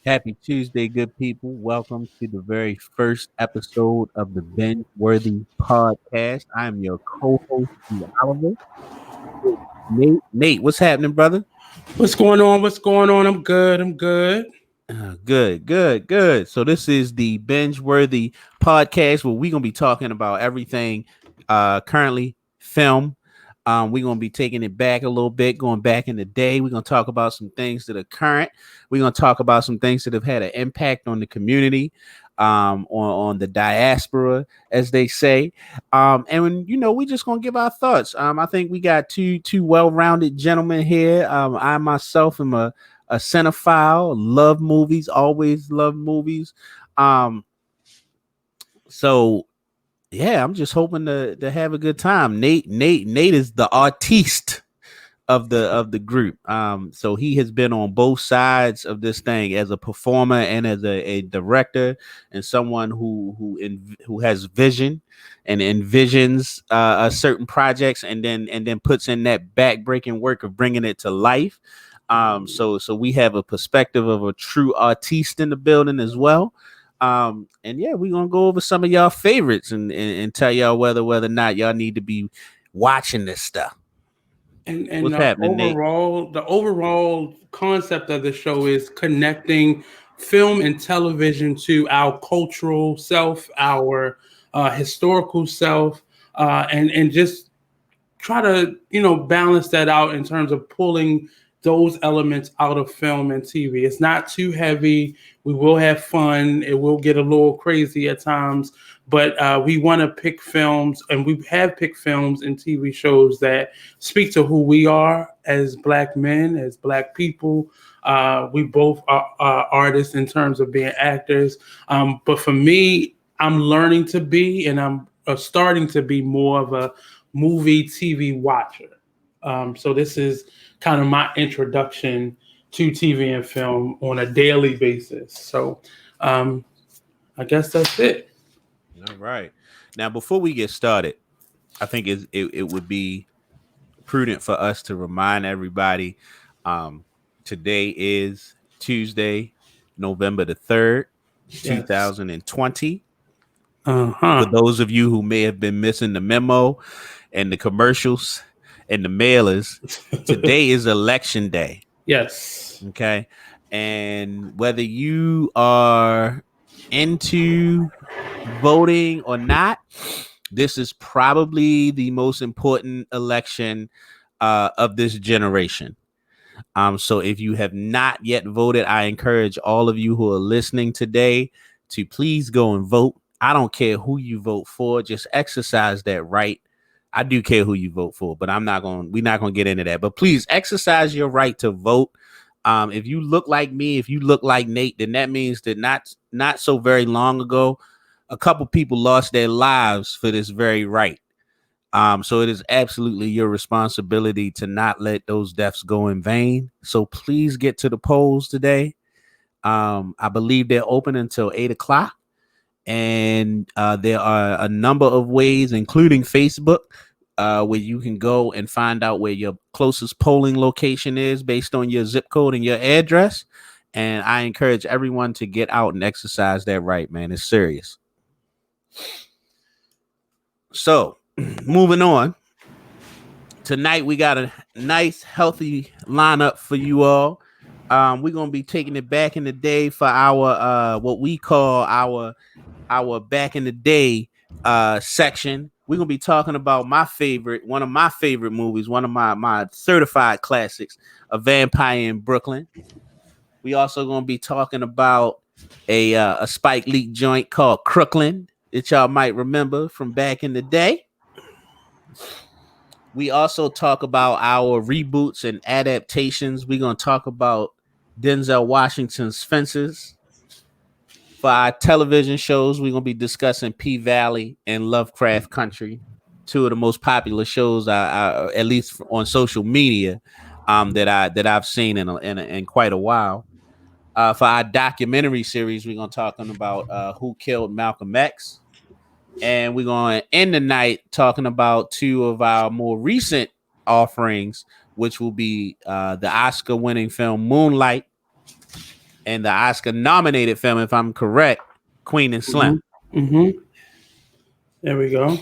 Happy Tuesday, good people. Welcome to the very first episode of the Binge Worthy podcast. I'm your co-host, G Oliver. Nate. Nate, what's happening, brother? What's going on? What's going on? I'm good. I'm good. Good. So this is the Binge Worthy podcast where we're gonna be talking about everything currently film. We're gonna be taking it back a little bit, going back in the day. We're gonna talk about some things that are current. We're gonna talk about some things that have had an impact on the community, on the diaspora, as they say. And when we just gonna give our thoughts. I think we got two well-rounded gentlemen here. I myself am a cinephile, love movies, always love movies. So yeah, I'm just hoping to have a good time. Nate is the artiste of the group. So he has been on both sides of this thing as a performer and as a director, and someone who has vision and envisions certain projects and then puts in that back-breaking work of bringing it to life. So we have a perspective of a true artiste in the building as well. And yeah, we're gonna go over some of y'all favorites and tell y'all whether or not y'all need to be watching this stuff. And What's happening, Nate? the overall concept of the show is connecting film and television to our cultural self, our historical self, and just try to balance that out in terms of pulling those elements out of film and TV. It's not too heavy. We will have fun. It will get a little crazy at times, but we want to pick films, and we have picked films and TV shows that speak to who we are as Black men, as Black people. We both are artists in terms of being actors. But for me, I'm learning to be, and I'm starting to be more of a movie TV watcher. So this is kind of my introduction to TV and film on a daily basis. So I guess that's it. All right. Now, before we get started, I think it would be prudent for us to remind everybody today is Tuesday, November the 3rd, Yes. 2020. Uh-huh. For those of you who may have been missing the memo and the commercials and the mailers, today is election day. Yes. Okay. And whether you are into voting or not, this is probably the most important election of this generation. So if you have not yet voted, I encourage all of you who are listening today to please go and vote. I don't care who you vote for, just exercise that right. I do care who you vote for, but we're not going to get into that. But please exercise your right to vote. If you look like me, if you look like Nate, then that means that not so very long ago, a couple people lost their lives for this very right. So it is absolutely your responsibility to not let those deaths go in vain. So please get to the polls today. I believe they're open until 8 o'clock. And there are a number of ways, including Facebook, where you can go and find out where your closest polling location is based on your zip code and your address. And I encourage everyone to get out and exercise that right, man. It's serious. So, moving on. Tonight, we got a nice, healthy lineup for you all. We're going to be taking it back in the day for our what we call our back in the day section. We're gonna be talking about one of my favorite movies, one of my certified classics, A Vampire in Brooklyn. We also gonna be talking about a Spike Lee joint called Crooklyn that y'all might remember from back in the day. We also talk about our reboots and adaptations. We're gonna talk about Denzel Washington's Fences. For our television shows, we're gonna be discussing P-Valley and Lovecraft Country, two of the most popular shows, at least on social media, that I've seen in quite a while. For our documentary series, we're gonna talking about Who Killed Malcolm X, and we're gonna end the night talking about two of our more recent offerings, which will be the Oscar-winning film Moonlight and the Oscar-nominated film, if I'm correct, Queen and Slim. Mm-hmm. There we go.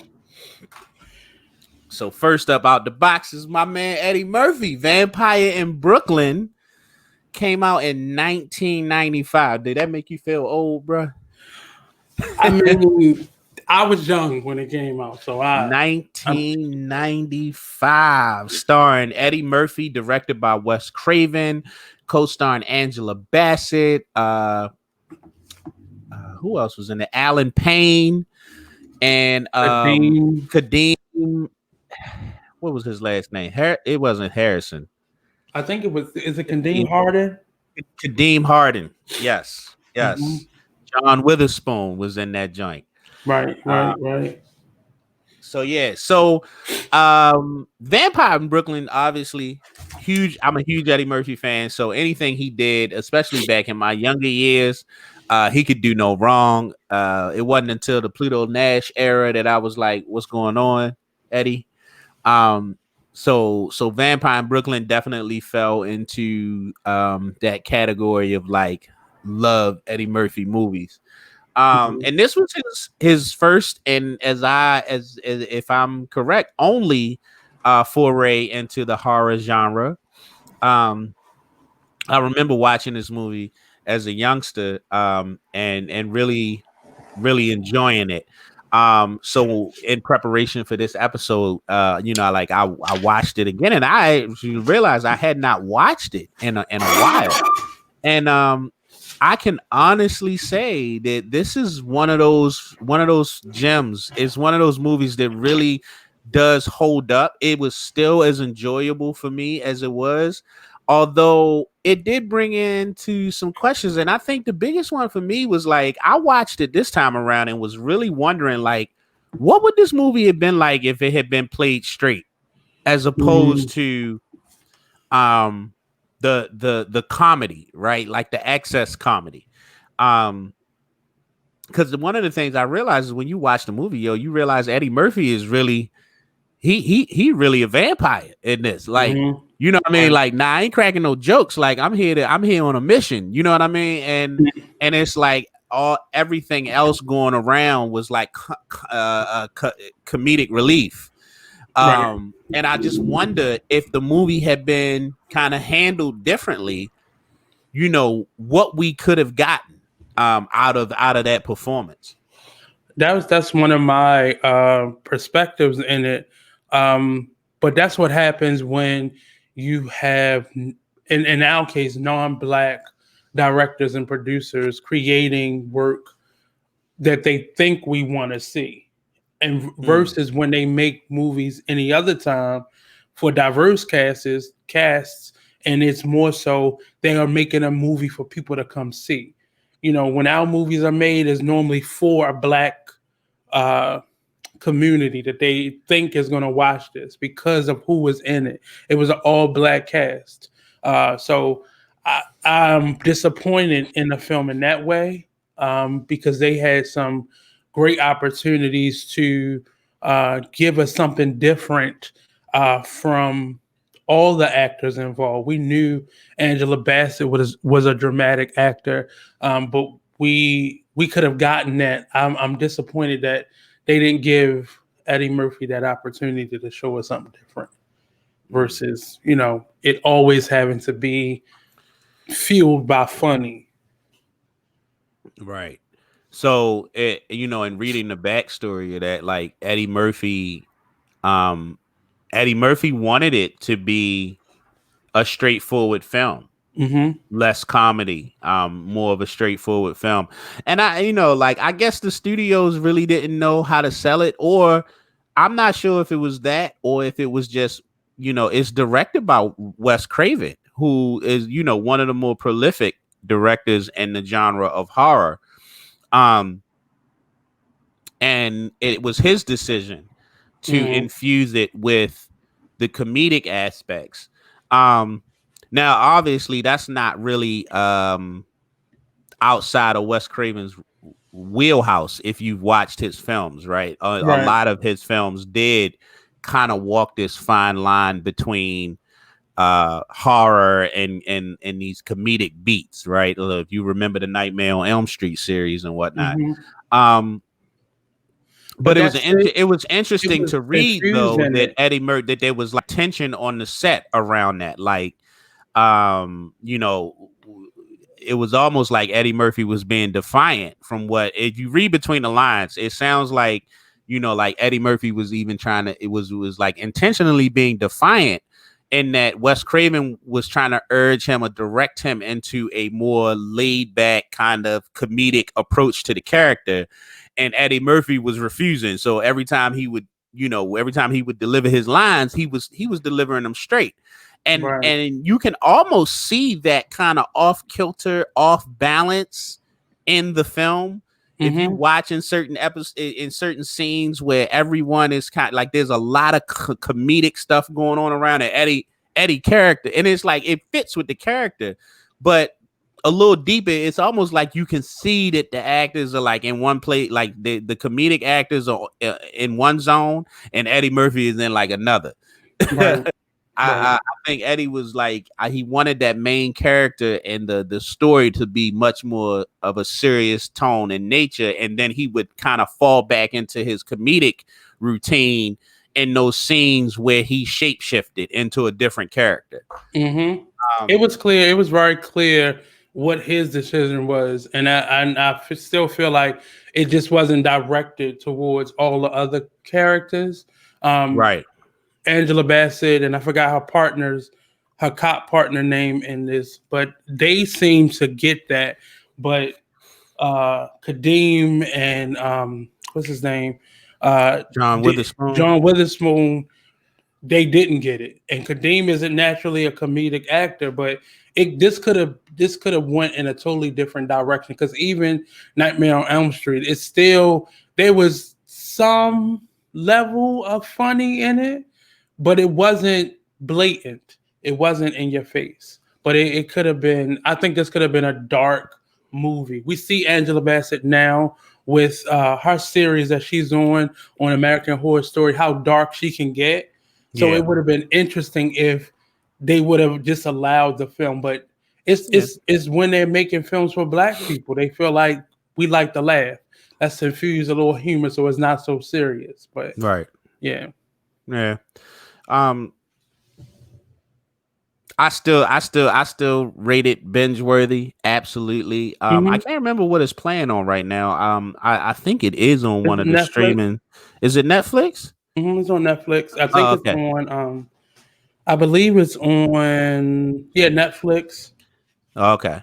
So first up out the box is my man Eddie Murphy. Vampire in Brooklyn came out in 1995. Did that make you feel old, bro? I mean, I was young when it came out, so I'm 1995, starring Eddie Murphy, directed by Wes Craven, co-starring Angela Bassett. Who else was in it? Alan Payne and Kadeem. What was his last name? It wasn't Harrison. I think it was. Is it Kadeem Harden? Kadeem Harden. Yes. Mm-hmm. John Witherspoon was in that joint. Right. So yeah, Vampire in Brooklyn, obviously huge. I'm a huge Eddie Murphy fan, so anything he did, especially back in my younger years, he could do no wrong. It wasn't until the Pluto Nash era that I was like, "What's going on, Eddie?" So Vampire in Brooklyn definitely fell into that category of like love Eddie Murphy movies. And this was his first, and as if I'm correct, only foray into the horror genre. I remember watching this movie as a youngster, and really enjoying it. So in preparation for this episode, like I watched it again, and I realized I had not watched it in a while, and I can honestly say that this is one of those gems. It's one of those movies that really does hold up. It was still as enjoyable for me as it was, although it did bring into some questions. And I think the biggest one for me was like, I watched it this time around and was really wondering, like, what would this movie have been like if it had been played straight, as opposed to the comedy, right? Like the excess comedy. Because one of the things I realized is when you watch the movie, you realize Eddie Murphy is really he really a vampire in this. Like, you know what I mean? Like, nah, I ain't cracking no jokes. Like, I'm here on a mission. You know what I mean? And it's like everything else going around was like comedic relief. And I just wonder if the movie had been kind of handled differently, what we could have gotten out of that performance. That's one of my perspectives in it. But that's what happens when you have, in our case, non-Black directors and producers creating work that they think we want to see, and versus when they make movies any other time for diverse casts, and it's more so they are making a movie for people to come see. When our movies are made, it's normally for a Black community that they think is going to watch this because of who was in it. It was an all Black cast. So I'm disappointed in the film in that way, because they had some great opportunities to give us something different from all the actors involved. We knew Angela Bassett was a dramatic actor, but we could have gotten that. I'm disappointed that they didn't give Eddie Murphy that opportunity to show us something different versus, it always having to be fueled by funny. Right. So, in reading the backstory of that, like Eddie Murphy wanted it to be a straightforward film. Less comedy, more of a straightforward film. And I guess the studios really didn't know how to sell it, or I'm not sure if it was that or if it was just, it's directed by Wes Craven, who is, one of the more prolific directors in the genre of horror. And it was his decision to infuse it with the comedic aspects. Now, obviously, that's not really outside of Wes Craven's wheelhouse. If you've watched his films, right? A lot of his films did kind of walk this fine line between horror and these comedic beats, right? If you remember the Nightmare on Elm Street series and whatnot. But But it was that's it. it was It interesting was to read infused though in that it. Eddie Murphy, that there was like tension on the set around that. Like, you know, it was almost like Eddie Murphy was being defiant from what, if you read between the lines, it sounds like, you know, like Eddie Murphy was even trying to, it was like intentionally being defiant, in that Wes Craven was trying to urge him or direct him into a more laid back kind of comedic approach to the character. And Eddie Murphy was refusing. So every time he would, you know, every time he would deliver his lines, he was delivering them straight. Right. And you can almost see that kind of off kilter, off balance in the film. If you watch in certain episodes, in certain scenes where everyone is kind of like, there's a lot of comedic stuff going on around an Eddie character, and it's like it fits with the character, but a little deeper, it's almost like you can see that the actors are like in one place, like the comedic actors are in one zone, and Eddie Murphy is in like another. Right. I think Eddie was like, he wanted that main character and the story to be much more of a serious tone in nature, and then he would kind of fall back into his comedic routine in those scenes where he shapeshifted into a different character. It was clear. It was very clear what his decision was, and I still feel like it just wasn't directed towards all the other characters. Right. Angela Bassett, and I forgot her cop partner name in this, but they seem to get that. But Kadeem and what's his name? John Witherspoon. John Witherspoon, they didn't get it. And Kadeem isn't naturally a comedic actor, but this could have went in a totally different direction, because even Nightmare on Elm Street, it's still, there was some level of funny in it, but it wasn't blatant. It wasn't in your face. But it could have been, I think this could have been a dark movie. We see Angela Bassett now with her series that she's on American Horror Story, how dark she can get. So it would have been interesting if they would have just allowed the film. But it's when they're making films for Black people, they feel like we like to laugh. Let's infuse a little humor so it's not so serious. But Right. yeah. I still rate it binge worthy. Absolutely. I can't remember what it's playing on right now. I think it is on one of the Netflix. streaming. Is it Netflix? It's on Netflix. I think it's okay. on. I believe it's on. Yeah, Netflix. Okay.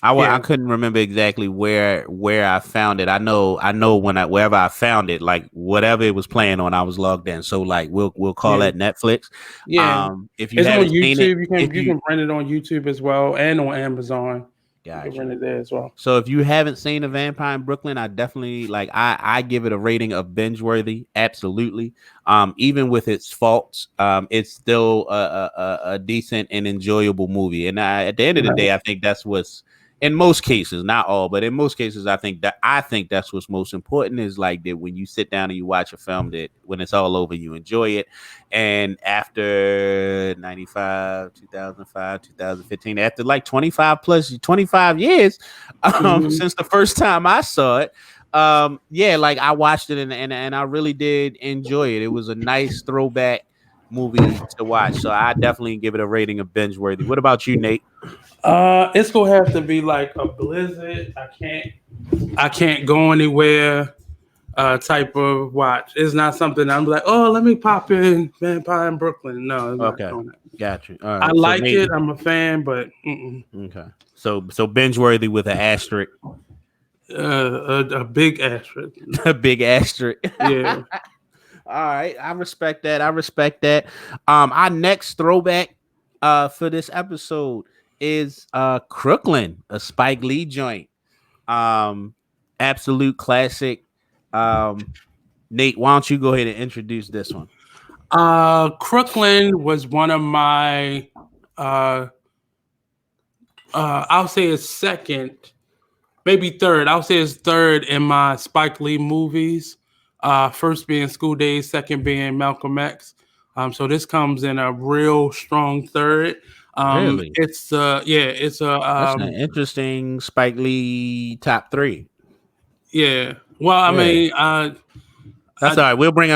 I couldn't remember exactly where I found it. I know wherever I found it, like whatever it was playing on, I was logged in. So like we'll call that Netflix. Yeah. If you It's on haven't YouTube. seen it, You can rent it on YouTube as well, and on Amazon. Gotcha. You can rent it there as well. So if you haven't seen A Vampire in Brooklyn, I definitely I give it a rating of binge worthy. Absolutely. Even with its faults, it's still a decent and enjoyable movie. And at the end of the day, I think that's what's, in most cases, not all, but in most cases, I think that's what's most important, is like that when you sit down and you watch a film, that when it's all over, you enjoy it. And after 95, 2005, 2015, after like 25 years since the first time I saw it, like I watched it and I really did enjoy it. It was a nice throwback movie to watch. So I definitely give it a rating of binge worthy. What about you, Nate? It's gonna have to be like a blizzard. I can't go anywhere type of watch. It's not something I'm like, oh, let me pop in Vampire in Brooklyn. No, it's not doing that. Got you. All right. I like it. I'm a fan, but okay. So binge worthy with an asterisk. A big asterisk. A big asterisk. Yeah. All right. I respect that. Our next throwback for this episode is Crooklyn, a Spike Lee joint. Absolute classic. Nate, why don't you go ahead and introduce this one? Crooklyn was one of my I'll say it's second, maybe third. I'll say it's third in my Spike Lee movies. First being School Days, second being Malcolm X. So this comes in a real strong third. Really? It's it's a That's an interesting Spike Lee top three. yeah. Well, I Yeah. mean, That's all right. We'll bring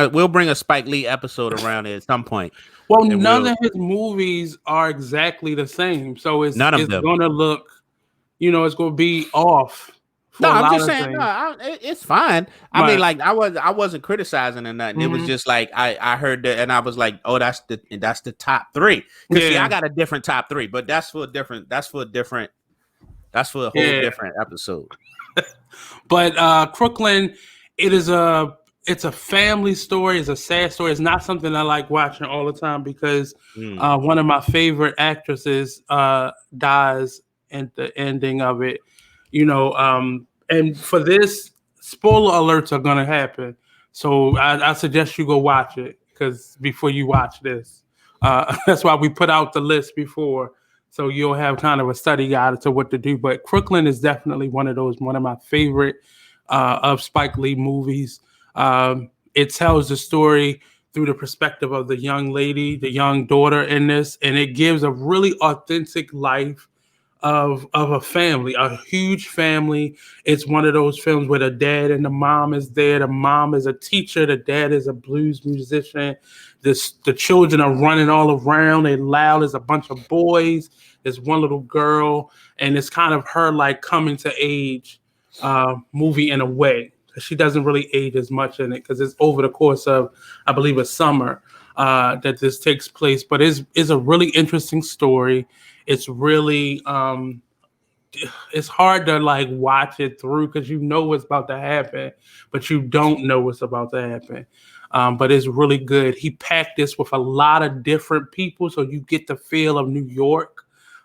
a Spike Lee episode around it at some point, well, and none we'll of his movies are exactly the same, so none of it's them. gonna look, it's gonna be off No, for a I'm lot just of saying. No, things. it's fine. I mean, But like I wasn't criticizing or nothing. It was mhm, just like I heard that, and I was like, oh, that's the top three. Because see, I yeah, got a different top three, but that's for a whole yeah. different episode. But Crooklyn, it is it's a family story. It's a sad story. It's not something I like watching all the time because Mm. one of my favorite actresses dies at the ending of it. And for this, spoiler alerts are gonna happen. So I suggest you go watch it because before you watch this, that's why we put out the list before, so you'll have kind of a study guide to what to do. But Crooklyn is definitely one of my favorite of Spike Lee movies. It tells the story through the perspective of the young lady, the young daughter in this, and it gives a really authentic life of a family, a huge family. It's one of those films where the dad and the mom is there. The mom is a teacher. The dad is a blues musician. The children are running all around. They're loud. There's a bunch of boys. There's one little girl, and it's kind of her like coming to age movie in a way. She doesn't really age as much in it because it's over the course of, I believe, a summer that this takes place. But it's a really interesting story. It's really it's hard to like watch it through because you know what's about to happen, but you don't know what's about to happen. But it's really good. He packed this with a lot of different people, so you get the feel of New York.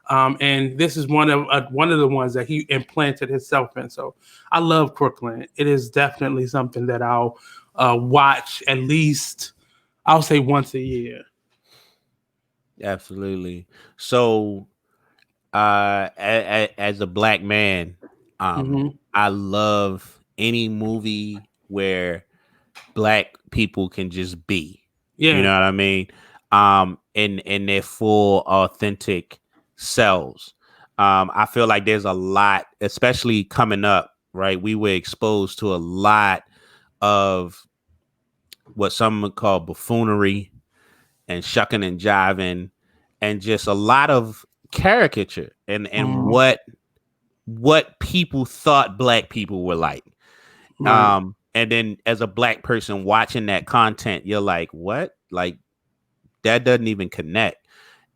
And this is one of the ones that he implanted himself in. So I love Crooklyn. It is definitely something that I'll watch at least, I'll say, once a year. Absolutely. So, as a black man, Hmm. I love any movie where black people can just be. You Yeah. know what I mean? In their full authentic selves. I feel like there's a lot, especially coming up, right? We were exposed to a lot of what some would call buffoonery and shucking and jiving and just a lot of caricature and Mhm. what people thought black people were like. Right. And then as a black person watching that content, you're like, what? Like that doesn't even connect.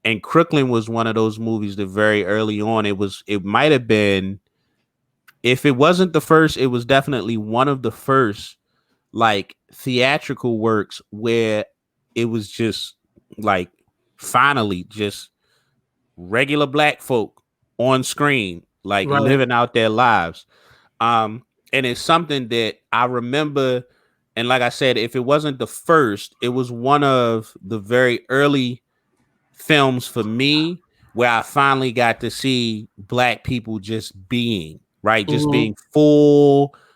And Crooklyn was one of those movies that very early on, it might have been, if it wasn't the first, it was definitely one of the first like theatrical works where it was just like finally just regular black folk on screen, like Right. living out their lives. And it's something that I remember. And like I said, if it wasn't the first, it was one of the very early films for me where I finally got to see black people just being, right? Just Mhm. being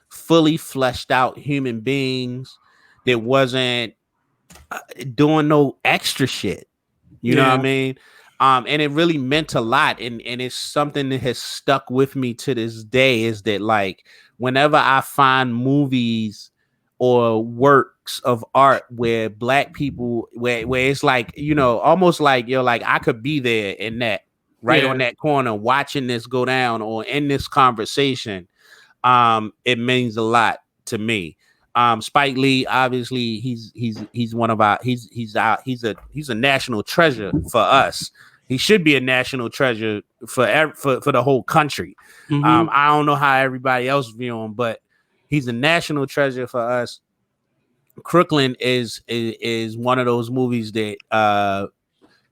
fully fleshed out human beings that wasn't doing no extra shit. You know what I Yeah. mean? And it really meant a lot. And it's something that has stuck with me to this day is that like whenever I find movies or works of art where black people where it's like, almost like you're like, I could be there in that, right on Yeah. that corner watching this go down or in this conversation. It means a lot to me. Spike Lee, obviously, he's one of our he's a national treasure for us. He should be a national treasure for the whole country. Mhm. I don't know how everybody else view him, but he's a national treasure for us. Crooklyn is one of those movies that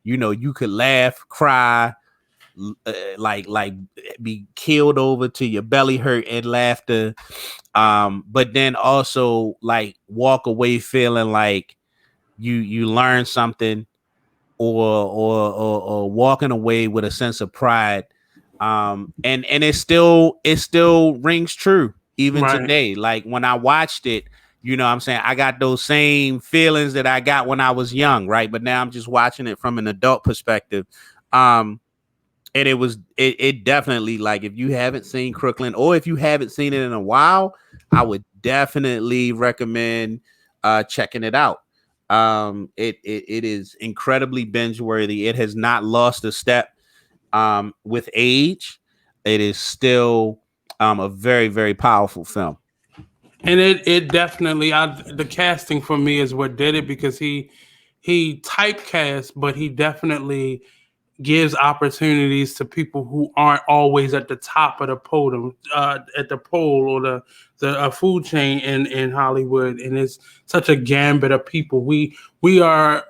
you could laugh, cry, like be killed over to your belly hurt and laughter, but then also like walk away feeling like you learn something, or walking away with a sense of pride. And it still rings true even Right. today. Like when I watched it, You know what I'm saying? I got those same feelings that I got when I was young, right? But now I'm just watching it from an adult perspective. Um, and it definitely, like, if you haven't seen Crooklyn, or if you haven't seen it in a while, I would definitely recommend checking it out. It is incredibly binge worthy. It has not lost a step with age. It is still a very, very powerful film. And it definitely, the casting for me is what did it, because he typecast, but he definitely gives opportunities to people who aren't always at the top of the podium, at the pole, or the food chain in Hollywood. And it's such a gambit of people. We are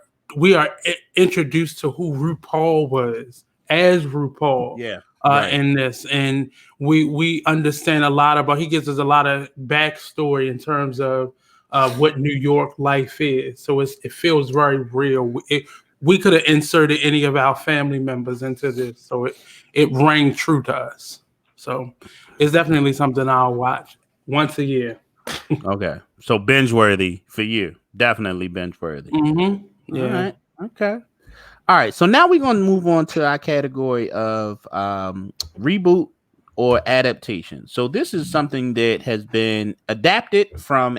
introduced to who RuPaul was as RuPaul Yeah, right. in this, and we understand a lot about. He gives us a lot of backstory in terms of what New York life is. So it feels very real. We could have inserted any of our family members into this, so it rang true to us. So it's definitely something I'll watch once a year. Okay. So binge worthy for you. Definitely binge worthy. All Yeah. right. Okay. All right. So now we're going to move on to our category of reboot or adaptation. So this is something that has been adapted from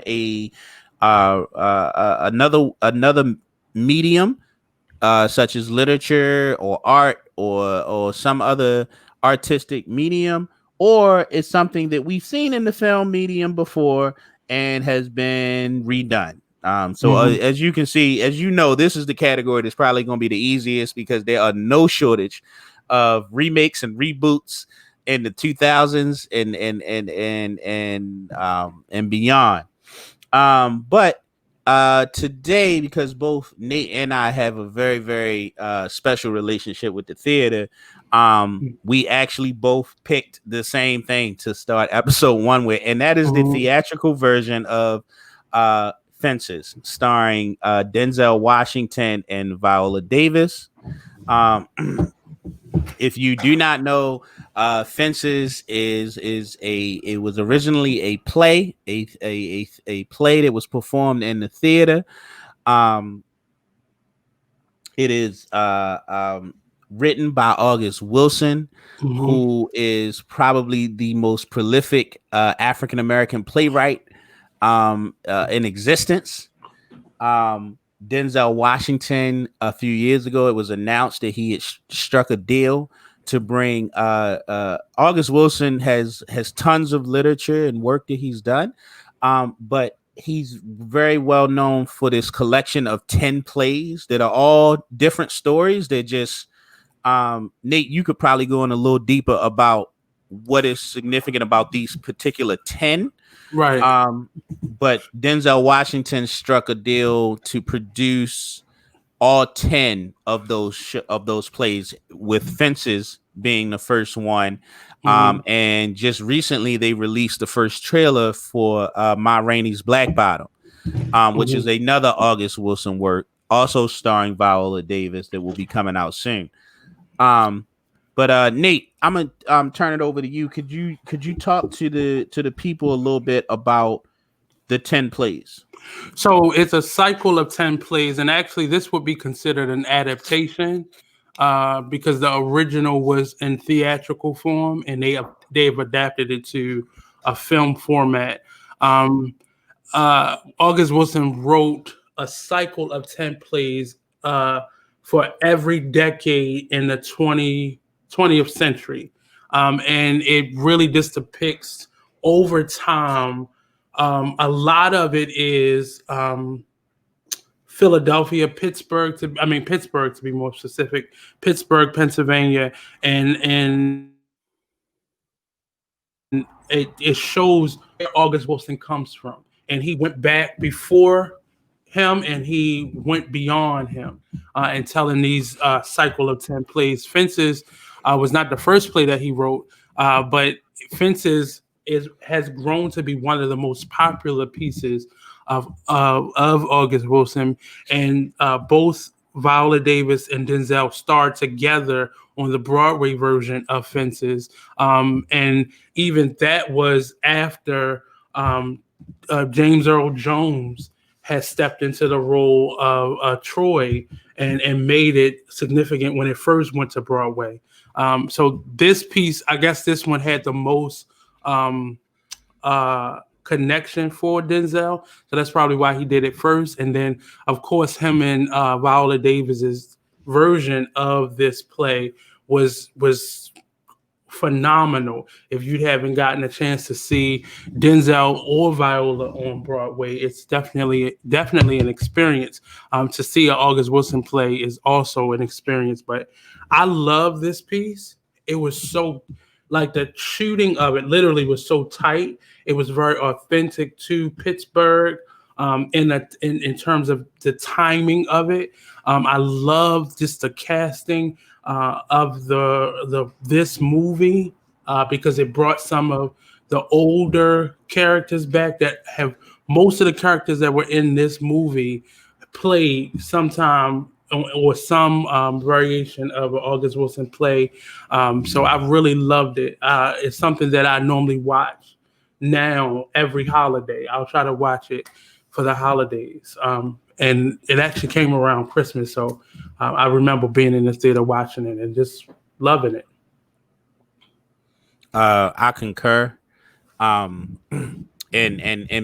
another medium, such as literature or art, or some other artistic medium, or it's something that we've seen in the film medium before and has been redone. So Hmm. as you can see, as you know, this is the category that's probably going to be the easiest, because there are no shortage of remakes and reboots in the 2000s and beyond. But today, because both Nate and I have a very, very special relationship with the theater, we actually both picked the same thing to start episode one with, and that is the Hmm. theatrical version of Fences, starring Denzel Washington and Viola Davis. Um, if you do not know, Fences is it was originally a play, a play that was performed in the theater. Um, it is written by August Wilson, Hmm. who is probably the most prolific African American playwright in existence. Denzel Washington, a few years ago, it was announced that he had struck a deal to bring. August Wilson has tons of literature and work that he's done, but he's very well known for this collection of 10 plays that are all different stories. They're just Nate, you could probably go in a little deeper about what is significant about these particular 10. Right. But Denzel Washington struck a deal to produce all 10 of those plays, with Fences being the first one. Hmm. And just recently they released the first trailer for Ma Rainey's Black Bottom, which is Hmm. another August Wilson work, also starring Viola Davis, that will be coming out soon. Um, but Nate, I'm gonna turn it over to you. Could you talk to the people a little bit about the 10 plays? So it's a cycle of 10 plays, and actually, this would be considered an adaptation because the original was in theatrical form, and they've adapted it to a film format. Um, August Wilson wrote a cycle of 10 plays for every decade in the 20th century. And it really just depicts over time. A lot of it is Philadelphia, Pittsburgh to be more specific, Pittsburgh, Pennsylvania, and it shows where August Wilson comes from. And he went back before him, and he went beyond him, and telling these cycle of 10 plays. Fences was not the first play that he wrote, but Fences has grown to be one of the most popular pieces of August Wilson, and both Viola Davis and Denzel starred together on the Broadway version of Fences, and even that was after James Earl Jones has stepped into the role of Troy and made it significant when it first went to Broadway. So this piece, I guess this one had the most um, connection for Denzel. So that's probably why he did it first. And then, of course, him and Viola Davis's version of this play was phenomenal. If you haven't gotten a chance to see Denzel or Viola on Broadway, it's definitely an experience. To see an August Wilson play is also an experience. But I love this piece. It was so like the shooting of it literally was so tight. It was very authentic to Pittsburgh. In terms of the timing of it, I love just the casting of the this movie because it brought some of the older characters back that have most of the characters that were in this movie played sometime or some variation of an August Wilson play. So I really loved it. It's something that I normally watch now every holiday. I'll try to watch it for the holidays. And it actually came around Christmas, so I remember being in the theater watching it and just loving it. I concur. And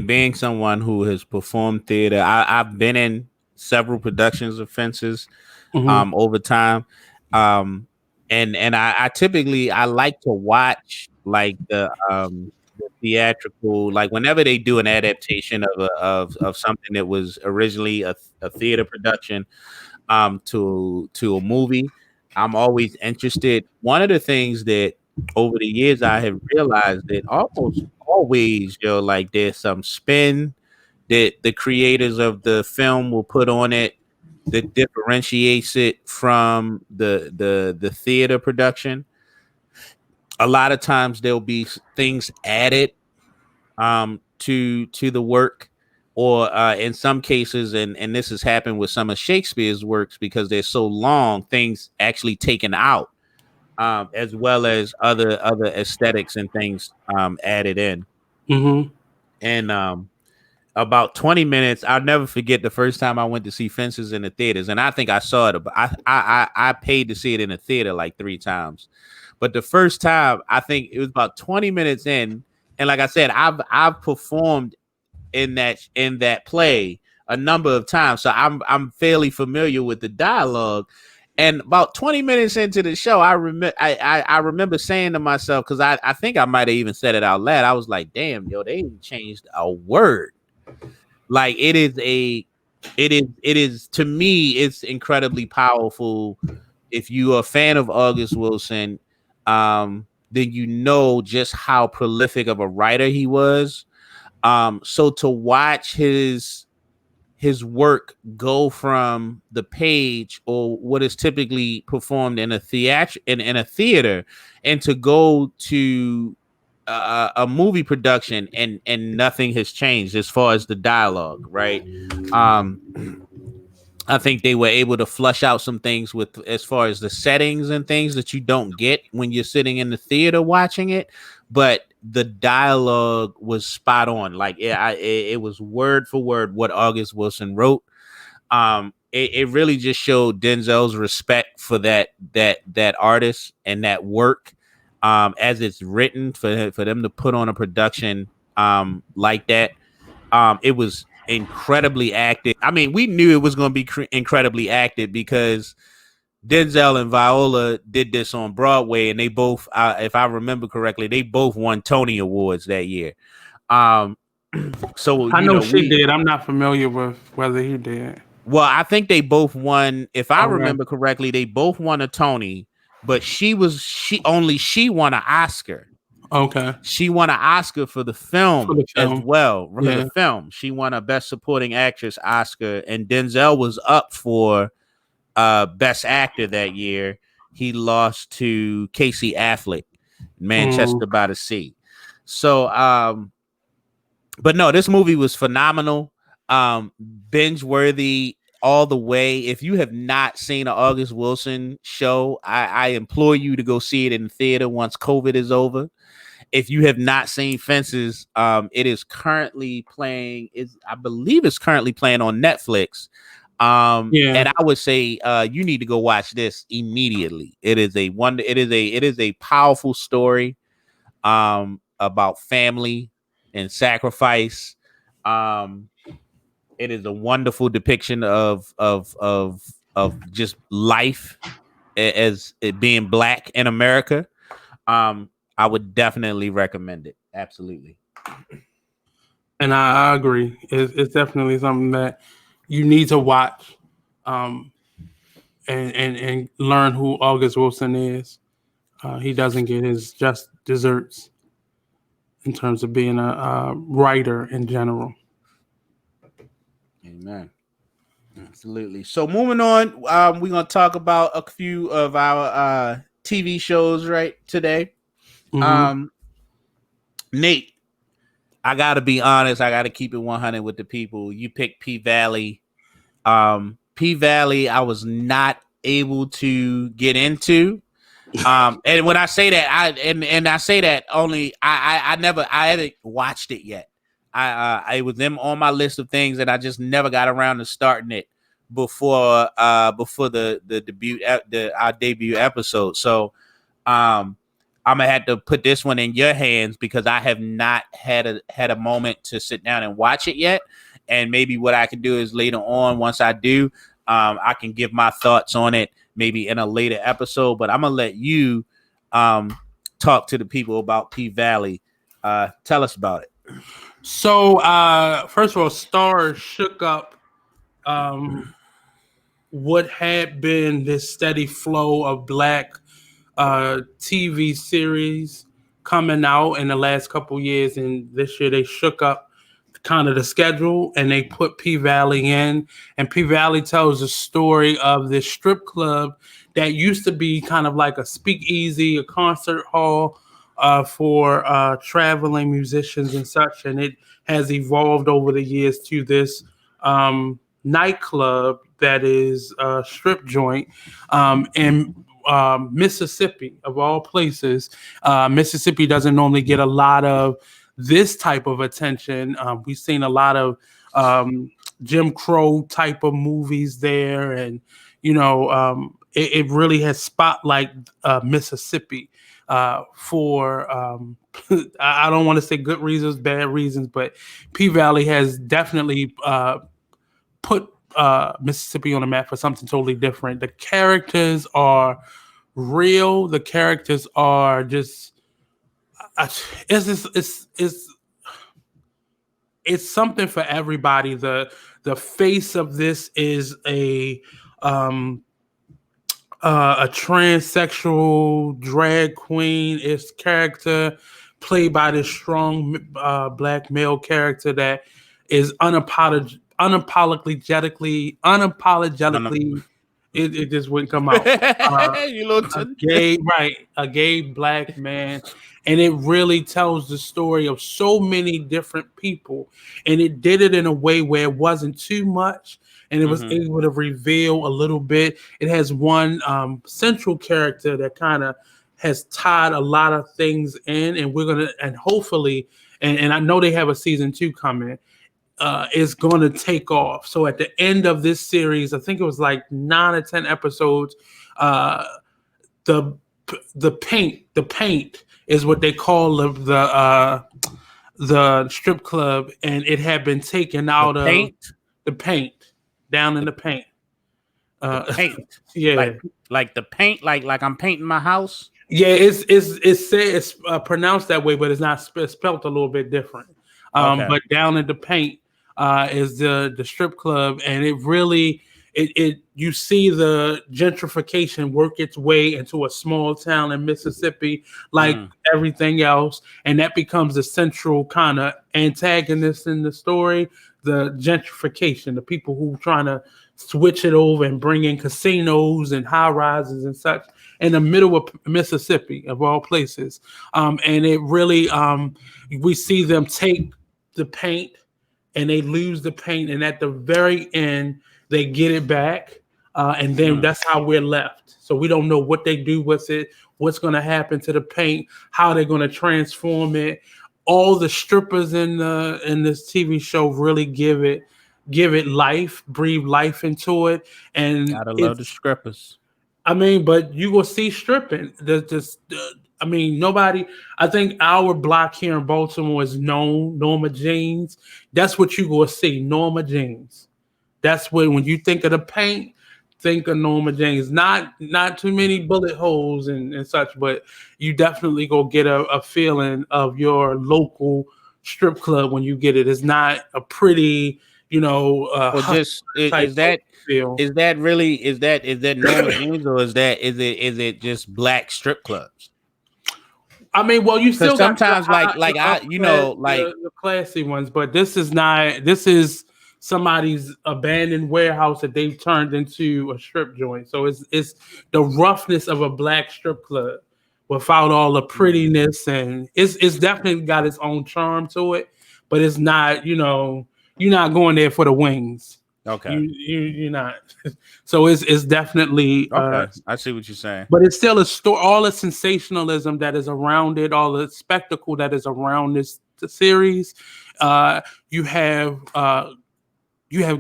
being someone who has performed theater, I've been in several productions of Fences Mm-hmm. over time. Um, and I typically I like to watch like the theatrical, like whenever they do an adaptation of of something that was originally a theater production to a movie. I'm always interested. One of the things that over the years I have realized that almost always, like there's some spin that the creators of the film will put on it that differentiates it from the theater production. A lot of times there'll be things added to the work, or in some cases, and this has happened with some of Shakespeare's works because they're so long, things actually taken out, as well as other aesthetics and things added in. Mm-hmm. And about 20 minutes, I'll never forget the first time I went to see Fences in the theaters, and I think I saw it. I paid to see it in the theater like 3 times, but the first time I think it was about 20 minutes in, and like I said, I've performed in that play a number of times, so I'm fairly familiar with the dialogue. And about 20 minutes into the show, I remember saying to myself, because I think I might have even said it out loud. I was like, "Damn, yo, they ain't changed a word." Like it is to me, it's incredibly powerful. If you are a fan of August Wilson, then you know just how prolific of a writer he was. So to watch his work go from the page, or what is typically performed in in a theater, and to go to a movie production, and nothing has changed as far as the dialogue, right? um I think they were able to flush out some things with as far as the settings and things that you don't get when you're sitting in the theater watching it, but the dialogue was spot on. Like it was word for word what August Wilson wrote. It really just showed Denzel's respect for that artist and that work, as it's written, for them to put on a production like that. It was incredibly active. I mean, we knew it was going to be incredibly active because Denzel and Viola did this on Broadway, and they both, if I remember correctly, they both won Tony Awards that year. Um, so I know she we, did. I'm not familiar with whether he did. well, I think they both won. If I Okay. remember correctly, they both won a Tony, but she won an Oscar. Okay. She won an Oscar for the For film the as film. well. For the Yeah. film, she won a Best Supporting Actress Oscar, and Denzel was up for Best Actor that year. He lost to Casey Affleck, Mm. Manchester by the Sea. So, but no, this movie was phenomenal. Binge worthy all the way. If you have not seen an August Wilson show, I implore you to go see it in the theater once COVID is over. if you have not seen Fences, it is currently playing. I believe it's currently playing on Netflix. And I would say you need to go watch this immediately. It is a wonder. It is a powerful story about family and sacrifice. It is a wonderful depiction of just life as it being black in America. I would definitely recommend it. Absolutely. And I agree. It's definitely something that you need to watch, and learn who August Wilson is. He doesn't get his just desserts in terms of being a writer in general. Amen. Absolutely. So moving on, we're gonna talk about a few of our TV shows right today. Mm-hmm. Nate, I gotta be honest. I gotta keep it 100 with the people. You picked P Valley. P Valley, I was not able to get into. And when I say that, I say that only I haven't watched it yet. I was them on my list of things that I just never got around to starting it before the debut our debut episode. So I'm gonna have to put this one in your hands because I have not had a moment to sit down and watch it yet. And maybe what I can do is later on, once I do, I can give my thoughts on it maybe in a later episode. But I'm gonna let you talk to the people about P Valley. Tell us about it. So, first of all, Star shook up what had been this steady flow of black TV series coming out in the last couple years, and this year they shook up kind of the schedule and they put P Valley in. And P Valley tells the story of this strip club that used to be kind of like a speakeasy, a concert hall for traveling musicians and such, and it has evolved over the years to this nightclub that is a strip joint in Mississippi, of all places. Mississippi doesn't normally get a lot of this type of attention. We've seen a lot of Jim Crow type of movies there, and it really has spotlight Mississippi for I don't want to say good reasons, bad reasons, but P Valley has definitely put Mississippi on the map for something totally different. The characters are real. The characters are just it's something for everybody. The face of this is a transsexual drag queen. Its character played by this strong black male character that is unapologetically it just wouldn't come out. A gay black man, and it really tells the story of so many different people, and it did it in a way where it wasn't too much, and it was able to reveal a little bit. It has one central character that kind of has tied a lot of things in, and hopefully, and I know they have a season 2 coming. Is going to take off. So at the end of this series, I think it was like 9 or 10 episodes. The paint is what they call the strip club, and it had been taken out of the paint down in the paint. Paint, yeah, like the paint, like I'm painting my house. Yeah, it's pronounced that way, but it's not spelled a little bit different. Okay. But down in the paint is the strip club, and it really you see the gentrification work its way into a small town in Mississippi, like everything else, and that becomes the central kind of antagonist in the story. The gentrification, the people who trying to switch it over and bring in casinos and high rises and such in the middle of Mississippi, of all places. And it really, we see them take the paint and they lose the paint, and at the very end, they get it back. and then that's how we're left. So we don't know what they do with it, what's going to happen to the paint, how they're going to transform it. All the strippers in this TV show really give it life, breathe life into it, and Gotta love the it's. strippers. I mean, but you will see stripping. There's just, I mean, nobody. I think our block here in Baltimore is known Norma Jeans. That's what you will see, Norma Jeans. That's when you think of the paint, think of Norma Jeans. Not too many bullet holes and such, but you definitely go get a feeling of your local strip club when you get it. It's not a pretty, Or just type is that feel. is that really is that Norma Jeans, or is it just black strip clubs? I mean, well, you Because still got sometimes the the classy ones, but this is not. This is somebody's abandoned warehouse that they've turned into a strip joint. So it's the roughness of a black strip club without all the prettiness, and it's definitely got its own charm to it. But it's not. You're not going there for the wings. Okay. You're not. So it's definitely Okay, I see what you're saying. but it's still a story. All the sensationalism that is around it, all the spectacle that is around the series. Uh, you have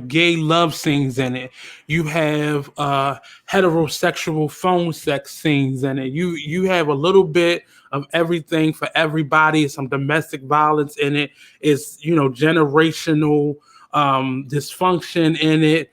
gay love scenes in it. You have heterosexual phone sex scenes in it. You have a little bit of everything for everybody. Some domestic violence in it. It's generational dysfunction in it.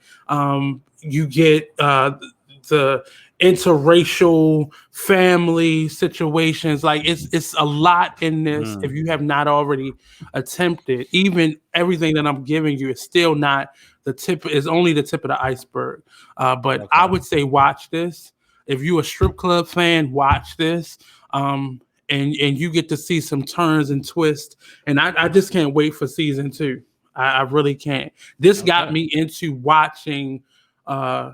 You get the interracial family situations. Like it's a lot in this. If you have not already attempted, even everything that I'm giving you is still not the tip. Is only the tip of the iceberg. But I would say watch this. If you're a strip club fan, watch this. And you get to see some turns and twists. And I just can't wait for season 2. I really can't. This got me into watching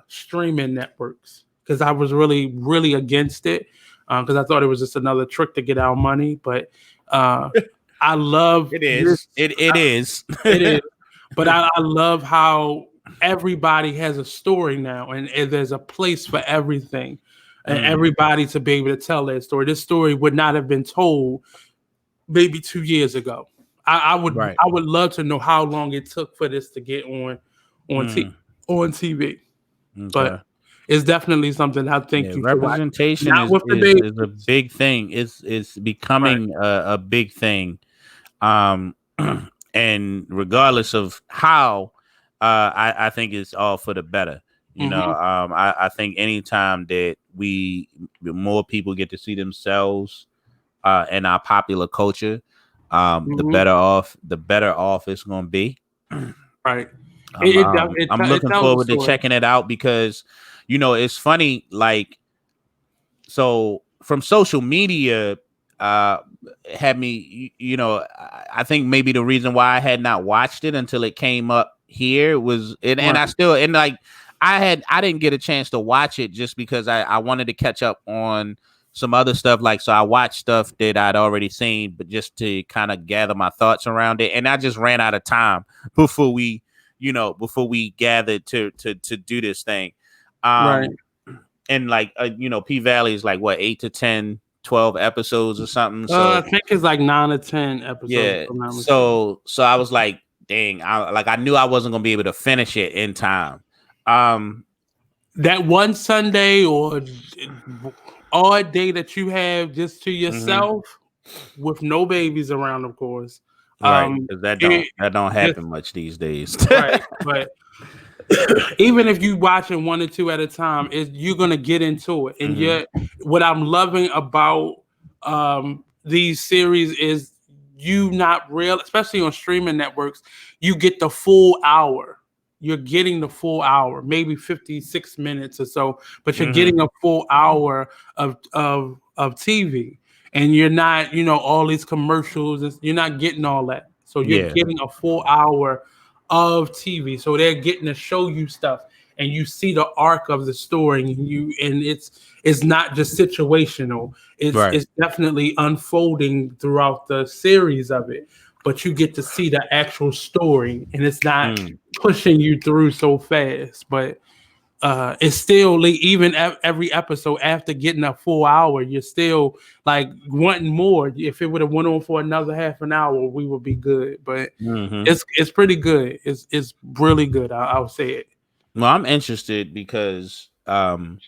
streaming networks because I was really, really against it because I thought it was just another trick to get our money. But I love it is. It is. It is. But I love how everybody has a story now, and there's a place for everything, and everybody to be able to tell their story. This story would not have been told maybe 2 years ago. I would love to know how long it took for this to get on TV. Okay. But it's definitely something I think you representation should watch. is a big thing. It's becoming a big thing. And regardless of how, I think it's all for the better. I think anytime that more people get to see themselves in our popular culture, the better off it's going to be. Right. I'm looking forward to checking it out because, it's funny. Like, so from social media, had me, I think maybe the reason why I had not watched it until it came up here was, and I still, and like, I didn't get a chance to watch it just because I wanted to catch up on some other stuff. Like, so I watched stuff that I'd already seen, but just to kind of gather my thoughts around it. And I just ran out of time before we gathered to do this thing. And like, P Valley is like what, 8 to 10, 12 episodes or something. So I think it's like 9 or 10 episodes. Yeah. So I was like, dang, I knew I wasn't going to be able to finish it in time. That one Sunday or odd day that you have just to yourself with no babies around, of course. Right. That don't happen much these days. Right. But even if you watching 1 or 2 at a time, you're gonna get into it. And yet, what I'm loving about these series is especially on streaming networks, you get the full hour. You're getting the full hour, maybe 56 minutes or so, but you're getting a full hour of TV, and you're not, all these commercials. You're not getting all that, so you're getting a full hour of TV. So they're getting to show you stuff, and you see the arc of the story, and it's not just situational. It's definitely unfolding throughout the series of it. But you get to see the actual story, and it's not pushing you through so fast. But it's still like, even every episode after getting a full hour, you're still like wanting more. If it would have went on for another half an hour, we would be good. But Mm-hmm. it's pretty good. It's really good. I'll say it. Well, I'm interested because um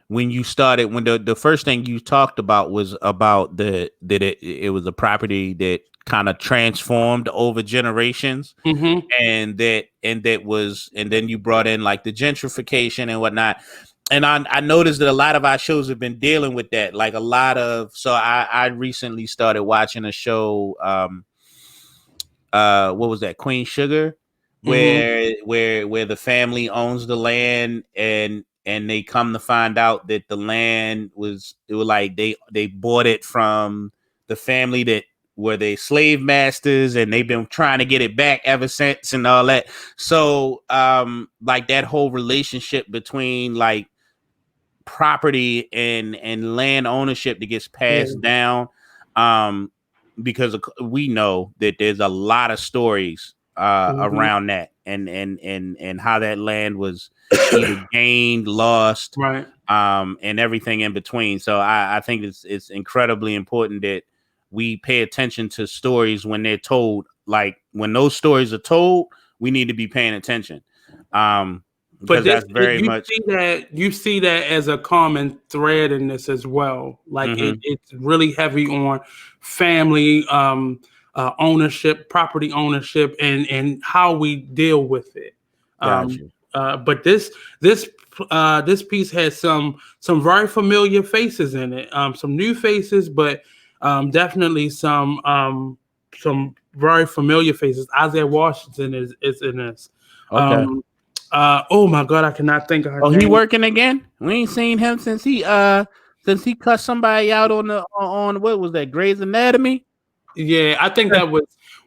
when you started, when the first thing you talked about was about that it was a property that kind of transformed over generations, Mm-hmm. and then you brought in like the gentrification and whatnot. And I noticed that a lot of our shows have been dealing with that. Like a lot of, so I recently started watching a show, what was that, Queen Sugar, Mm-hmm. where the family owns the land, and they come to find out that the land it was like they bought it from the family that were they slave masters, and they've been trying to get it back ever since and all that. So like that whole relationship between like property and land ownership that gets Yeah. passed down, um because we know that there's a lot of stories Mm-hmm. around that, and how that land was either gained, lost, Right. and everything in between. So I think it's incredibly important that we pay attention to stories when they're told. Like when those stories are told, we need to be paying attention, But because this, that's very much. you see that as a common thread in this as well. Like Mm-hmm. it's really heavy on family ownership, property ownership, and how we deal with it. Um, Gotcha. but this piece has some very familiar faces in it. Some new faces, but definitely some very familiar faces. Isaiah Washington is in this. Okay. Um, oh my God, I cannot think of her Oh, he name. working again? We ain't seen him since he cut somebody out on what was that, Grey's Anatomy? Yeah, I think that was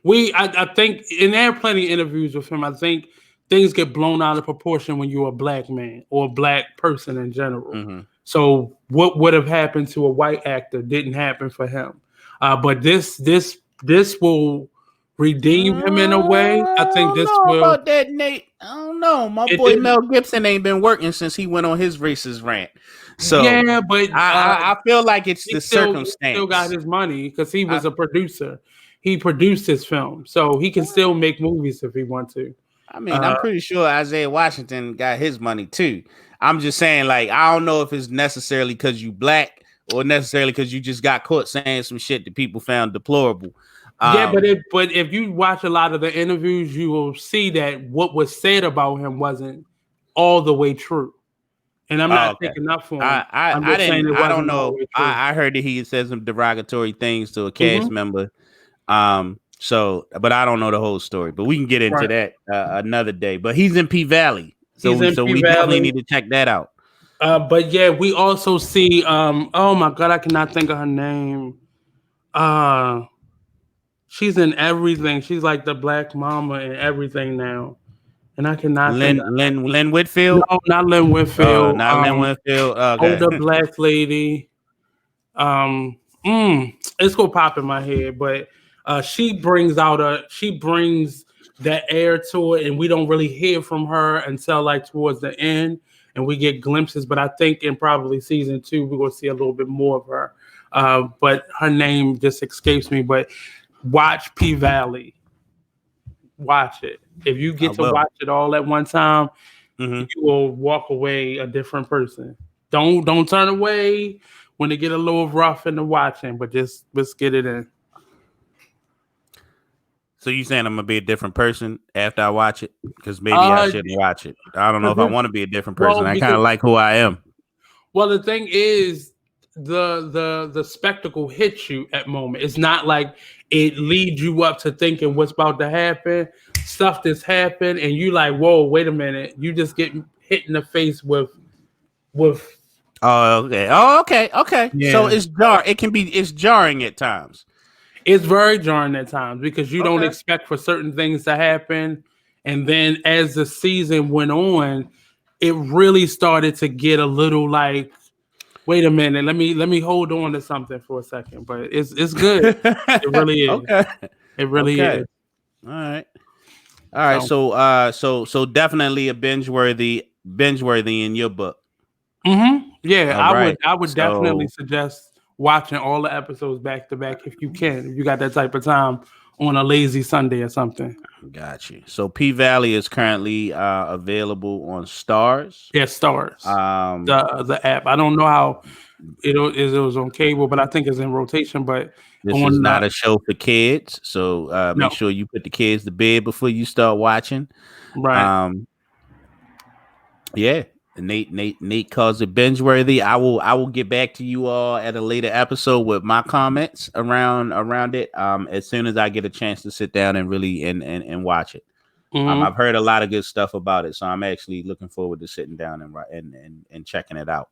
I think, and there are plenty of interviews with him. I think things get blown out of proportion when you're a black man or a black person in general. Mm-hmm. So what would have happened to a white actor didn't happen for him. But this will redeem him in a way. I I think don't this know will about that, Nate. I don't know. My it boy didn't. Mel Gibson ain't been working since he went on his racist rant. So Yeah, but I feel like it's the he still got circumstance. his money because he I was a producer. He produced his film, so he can still make movies if he wants to. I mean, Uh, I'm pretty sure Isaiah Washington got his money too. I'm just saying, like, I don't know if it's necessarily because you black or necessarily because you just got caught saying some shit that people found deplorable. yeah, Um, but if you watch a lot of the interviews, you will see that what was said about him wasn't all the way true. And I'm oh, not okay. taking up for him. I'm I just saying didn't. it I don't wasn't all the know. way true. I heard that he said some derogatory things to a cast Hmm. member. So, but I don't know the whole story. But we can get into Right. that another day. But he's in P Valley, He's in so P we definitely Valley. need to check that out. But yeah, we also see oh my God, I cannot think of her name. Uh she's in everything. She's like the black mama in everything now. And I cannot think of her Lynn name. Whitfield. No, not Lynn Oh, Whitfield. not Lynn Whitfield. Okay. Older black lady. Um it's gonna pop in my head, but she brings that air to it, and we don't really hear from her until like towards the end, and we get glimpses. But I think in probably season 2 we're gonna see a little bit more of her. But her name just escapes me. But watch P Valley. Watch it. If you I get to will. watch it all at one time, Hmm. you will walk away a different person. Don't turn away when it get a little rough in the watching, but just let's get it in. So you saying I'm gonna be a different person after I watch it? Because maybe I Uh, shouldn't watch it. I don't know if I because want to be a different well, person. I kind because of like who I am. well, the thing is, the spectacle hits you at moment. It's not like it leads you up to thinking what's about to happen. Stuff that's happened, and you like, whoa, wait a minute. You just get hit in the face with Oh, okay. Oh, okay. Okay. So yeah. it's jarring at times. It's very jarring at times because you don't Okay. expect for certain things to happen. And then as the season went on, it really started to get a little like, wait a minute, let me hold on to something for a second. But it's good. It really is. Okay. It really Okay. is. All right. All right, So, so definitely a binge worthy in your book. yeah, All right. I would definitely So suggest watching all the episodes back to back if you can, if you got that type of time on a lazy Sunday or something. got you. So P Valley is currently available on Stars. Yeah, stars. Um, The app. I don't know how it was on cable, but I think it's in rotation. But this is on not a show for kids, so make no, sure you put the kids to bed before you start watching. right. Um, yeah, Nate calls it binge worthy. I will get back to you all at a later episode with my comments around it. As soon as I get a chance to sit down and really and watch it. Mm-hmm. I've heard a lot of good stuff about it, so I'm actually looking forward to sitting down and checking it out.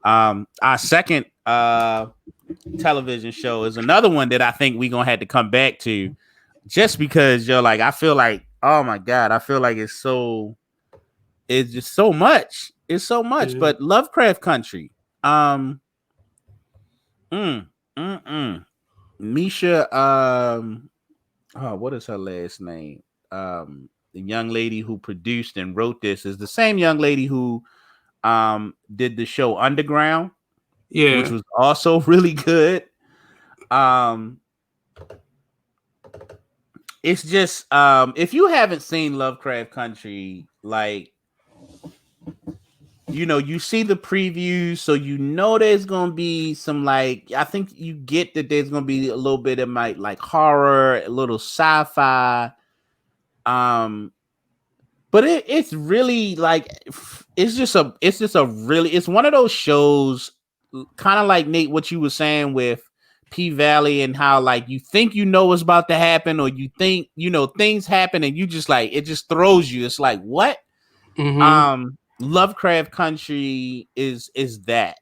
Our second television show is another one that I think we're gonna have to come back to, just because like I feel like, oh my god, I feel like it's just so much. It's so much. Yeah. But Lovecraft Country. Um mm, mm, mm. Misha, oh, what is her last name? The young lady who produced and wrote this is the same young lady who did the show Underground, which Yeah. was also really good. Um it's just if you haven't seen Lovecraft Country, like, you see the previews, so there's gonna be some, like, I think you get that there's gonna be a little bit of like horror, a little sci-fi. Um but it's really like, it's one of those shows, kind of like Nate, what you were saying with P Valley, and how like you think what's about to happen, or you think things happen, and you just like, it just throws you. It's like, what? Mm-hmm. Lovecraft Country is that.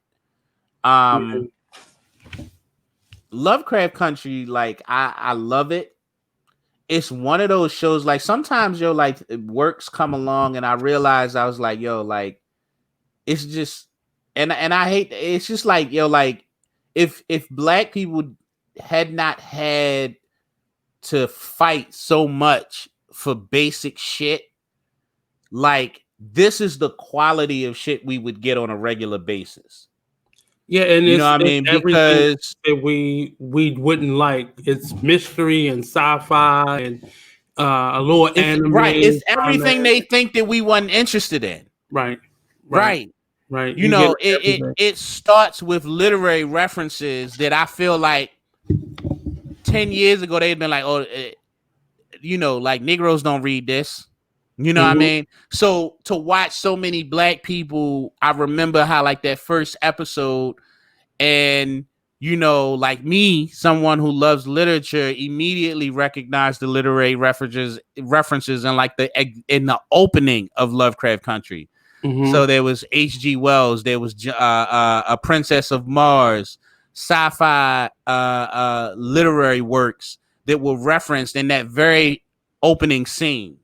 Yeah. um Lovecraft Country, like, I love it. It's one of those shows, like, sometimes like works come along and I realize, I was like, like, it's just, and I hate, it's just like, like, if black people had not had to fight so much for basic shit, like, this is the quality of shit we would get on a regular basis. Yeah, and You know what I it's mean? everything Because that we wouldn't like. It's mystery and sci-fi and a little it's right, anime it's on everything there. they think that we wasn't interested in. Right, right, Right. right. You get everything. It starts with literary references that I feel like 10 years ago they'd been like, oh, like, Negroes don't read this. You know what I Mm-hmm, mean? So to watch so many black people, I remember how, like, that first episode, and like me, someone who loves literature, immediately recognized the literary references in, like, in the opening of Lovecraft Country. So mm-hmm. there was H.G. Wells, there was a Princess of Mars, sci-fi literary works that were referenced in that very opening scene.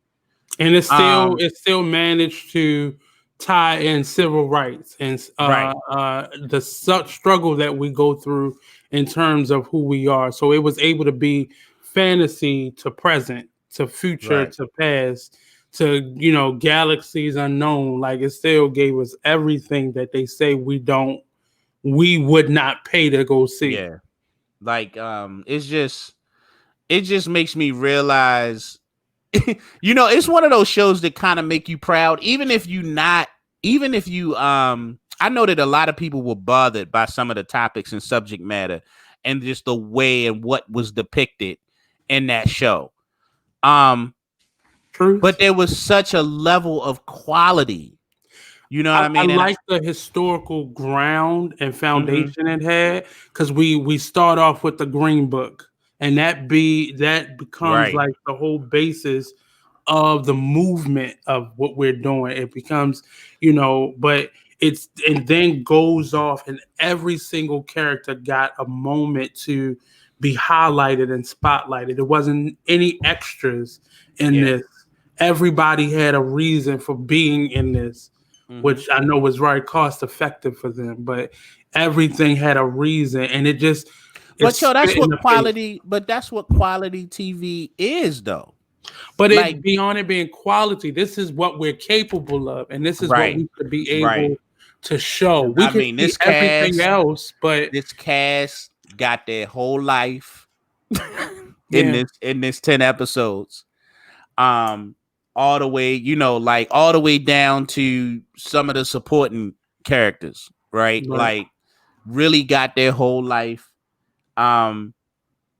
And Um, it still managed to tie in civil rights and right, the struggle that we go through in terms of who we are. So it was able to be fantasy to present to future right. to past to galaxies unknown. Like, it still gave us everything that they say we would not pay to go see. Yeah. Like, it just makes me realize, it's one of those shows that kind of make you proud, even if you I know that a lot of people were bothered by some of the topics and subject matter, and just the way and what was depicted in that show. Um, but Truth. there was such a level of quality. You know what I I mean? And like the historical ground and mhm, foundation it had, because we start off with the Green Book, and that becomes right. like the whole basis of the movement of what we're doing. It becomes, but it then goes off, and every single character got a moment to be highlighted and spotlighted. There wasn't any extras in Yeah. this. Everybody had a reason for being in this, Hmm. which I know was very cost effective for them, but everything had a reason, and it But spit in the face. that's what quality TV is, though. But Like, it beyond it being quality, this is what we're capable of, and this is what right, we should be right. able to show. We I can mean, see everything else, but this cast got their whole life yeah, in this 10 episodes. Um, all the way, like all the way down to some of the supporting characters, right? right. Like, really got their whole life. Um,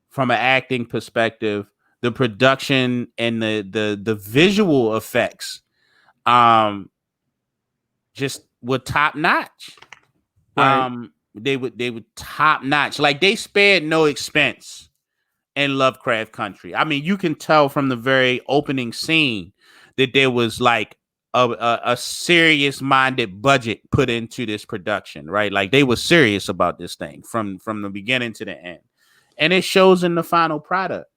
from an acting perspective, the production and the visual effects, um, just were top notch. Right. They were top notch. Like, they spared no expense in Lovecraft Country. I mean, you can tell from the very opening scene that there was like a serious minded budget put into this production, right? Like, they were serious about this thing from the beginning to the end, and it shows in the final product.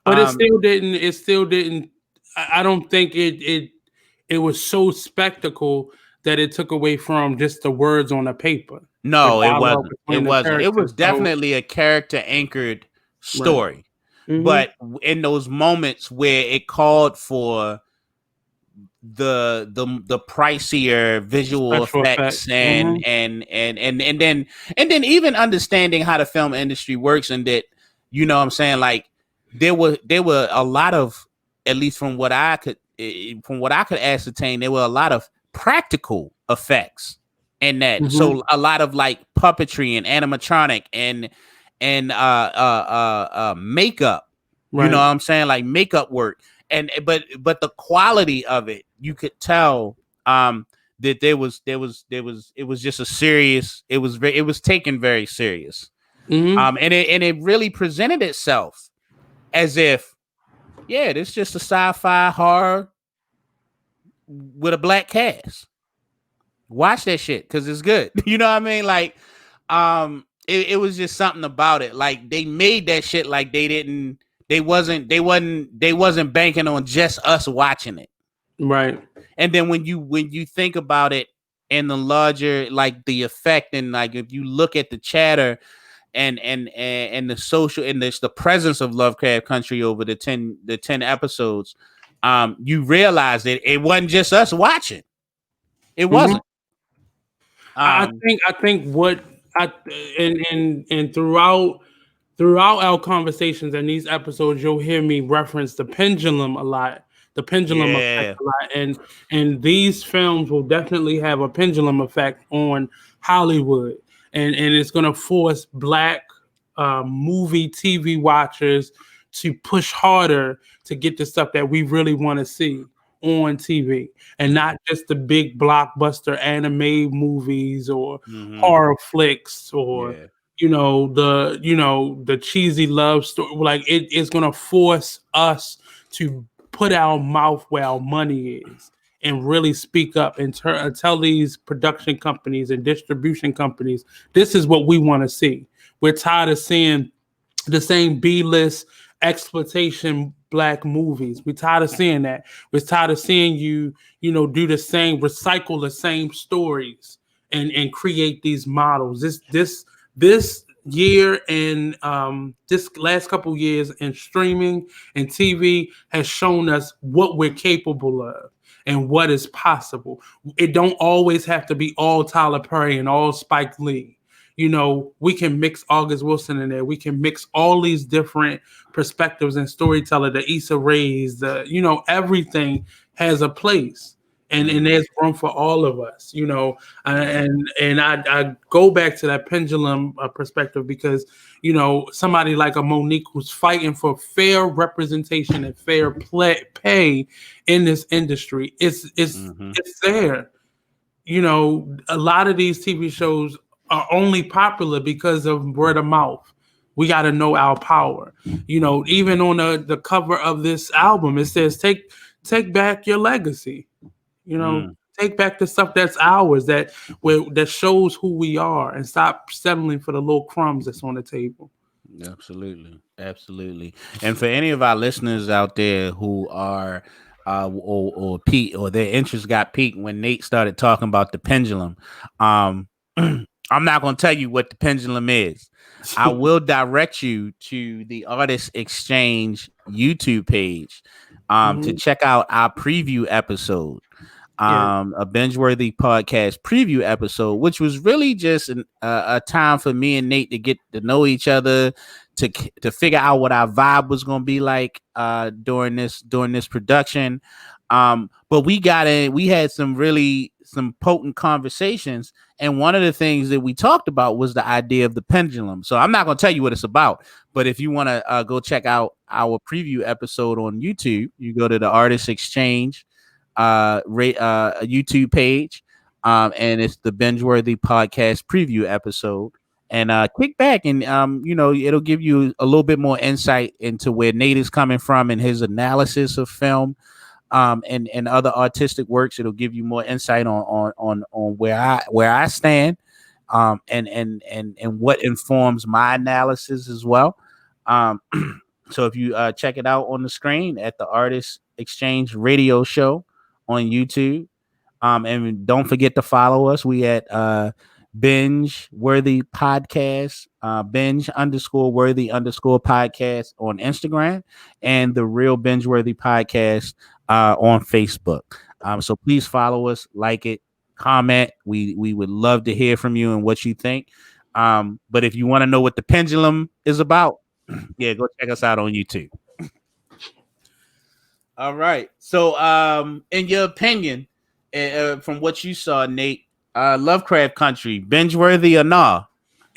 But it Um, still didn't. It still didn't. I don't think it was so spectacle that it took away from just the words on the paper, the no, it dialogue wasn't. It between the wasn't. It characters. was So definitely a character anchored right. story, Mm-hmm. but in those moments where it called for the pricier visual Special effects. effects Mm-hmm. and then even understanding how the film industry works, and that, what I'm saying, like, there were a lot of, at least from what I could ascertain, there were a lot of practical effects in that. Mm-hmm. So a lot of like puppetry and animatronic and makeup, what Right. I'm saying, like makeup work, but the quality of it, you could tell, that it was just a serious, it was taken very serious. Mm-hmm. And it really presented itself as if, yeah, this is just a sci-fi horror with a black cast. Watch that shit because it's good. You know what I mean? Like, it was just something about it. Like, they made that shit like they wasn't banking on just us watching it. Right. And then when you think about it in the larger, like, the effect, and like, if you look at the chatter and the social, and the presence of Lovecraft Country over the ten episodes, you realize that it wasn't just us watching. It Mm-hmm. wasn't. I Um, think. I think what I and throughout our conversations and these episodes, you'll hear me reference the pendulum a lot, the pendulum effect yeah. a lot, and these films will definitely have a pendulum effect on Hollywood, and it's going to force Black movie TV watchers to push harder to get the stuff that we really want to see on TV, and not just the big blockbuster anime movies or Hmm. horror flicks or Yeah. the cheesy love story. Like, it is going to force us to put our mouth where our money is and really speak up and tell these production companies and distribution companies, this is what we want to see. We're tired of seeing the same B-list exploitation Black movies. We're tired of seeing that. We're tired of seeing do the same, recycle the same stories and create these models. This year and this last couple years in streaming and TV has shown us what we're capable of and what is possible. It don't always have to be all Tyler Perry and all Spike Lee. We can mix August Wilson in there. We can mix all these different perspectives and storyteller, the Issa Rae's, everything has a place. And Mm. there's room for all of us, and I go back to that pendulum perspective because, somebody like a Monique who's fighting for fair representation and fair pay in this industry, Hmm. it's there. A lot of these TV shows are only popular because of word of mouth. We got to know our power. Even on the cover of this album, it says, take back your legacy. Mm. Take back the stuff that's ours, that shows who we are, and stop settling for the little crumbs that's on the table. Absolutely, absolutely. And for any of our listeners out there who are, or Pete, or their interest got peaked when Nate started talking about the pendulum, I'm not going to tell you what the pendulum is. I will direct you to the Artist Exchange YouTube page. to check out our preview episode, Yeah. a binge-worthy podcast preview episode, which was really just a time for me and Nate to get to know each other, to figure out what our vibe was going to be like during this production. But we had some potent conversations, and one of the things that we talked about was the idea of the pendulum. So I'm not going to tell you what it's about, but if you want to go check out our preview episode on YouTube, you go to the Artist Exchange YouTube page, and it's the Binge-worthy podcast preview episode. And kick back, and it'll give you a little bit more insight into where Nate is coming from and his analysis of film, and other artistic works. It'll give you more insight on where I stand, and what informs my analysis as well. So if you check it out on the screen at the Artist Exchange Radio Show on YouTube, and don't forget to follow us. We at Binge Worthy Podcast, Binge_Worthy_podcast on Instagram, and the Real Binge Worthy Podcast on Facebook. So please follow us, like it, comment. We would love to hear from you and what you think. But if you want to know what the pendulum is about, yeah, go check us out on YouTube. All right. So, in your opinion, from what you saw, Nate, Lovecraft Country, binge-worthy or nah?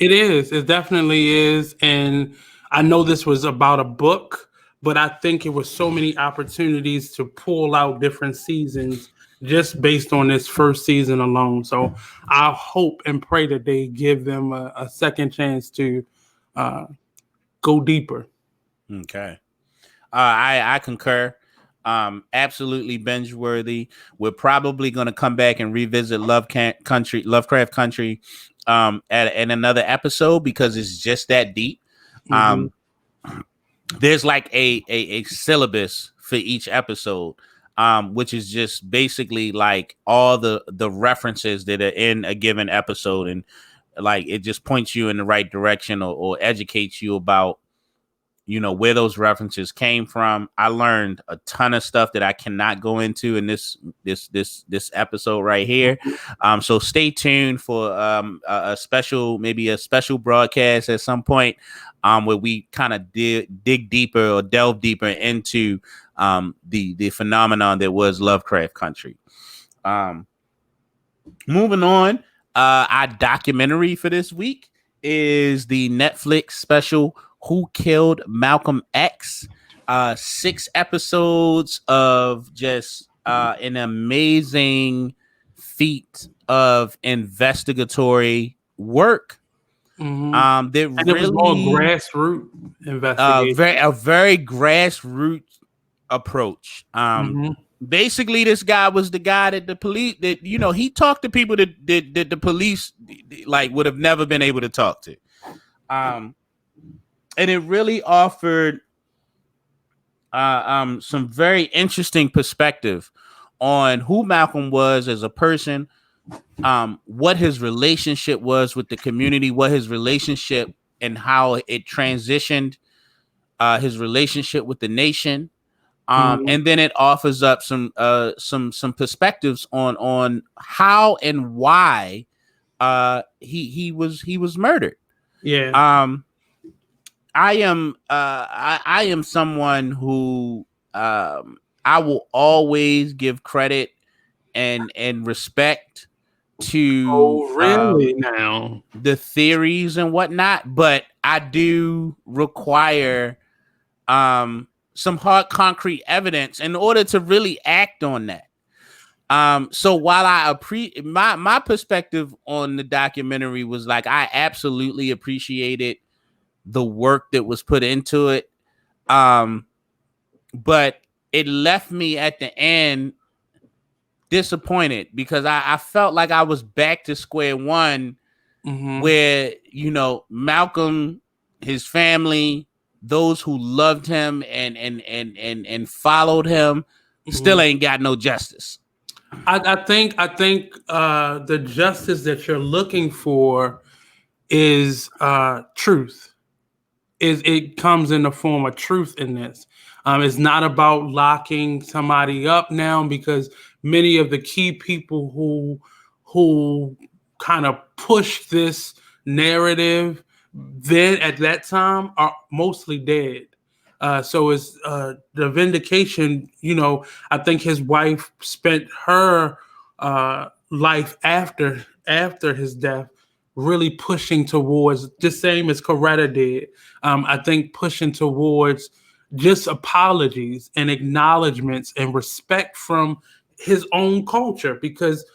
It is. It definitely is. And I know this was about a book, but I think it was so many opportunities to pull out different seasons just based on this first season alone. So I hope and pray that they give them a second chance to go deeper. Okay. I concur. Absolutely binge worthy. We're probably going to come back and revisit Lovecraft Country at another episode because it's just that deep. There's like a syllabus for each episode, which is just basically like all the references that are in a given episode, and like it just points you in the right direction, or educates you about where those references came from. I learned a ton of stuff that I cannot go into in this episode right here. So stay tuned for a special broadcast at some point, where we kind of dig deeper or delve deeper into the phenomenon that was Lovecraft Country. Moving on, our documentary for this week is the Netflix special Who Killed Malcolm X? 6 episodes of just an amazing feat of investigatory work. That and really, it was more grassroots investigation. a very grassroots approach. Basically, this guy was the guy that the police he talked to people that the police like would have never been able to talk to. And it really offered some very interesting perspective on who Malcolm was as a person, what his relationship was with the community, what his relationship and how it transitioned his relationship with the nation. And then it offers up some perspectives on how and why he was murdered. Yeah. I am someone who I will always give credit and respect to now the theories and whatnot, but I do require some hard concrete evidence in order to really act on that. So while I appreciate my perspective on the documentary was like I absolutely appreciated the work that was put into it, but it left me at the end disappointed because I felt like I was back to square one, where Malcolm, his family, those who loved him and followed him, still ain't got no justice. I think the justice that you're looking for is truth. It comes in the form of truth in this. It's not about locking somebody up now, because many of the key people who kind of push this narrative then at that time are mostly dead. So it's the vindication. I think his wife spent her life after his death really pushing towards the same as Coretta did. I think pushing towards just apologies and acknowledgments and respect from his own culture, because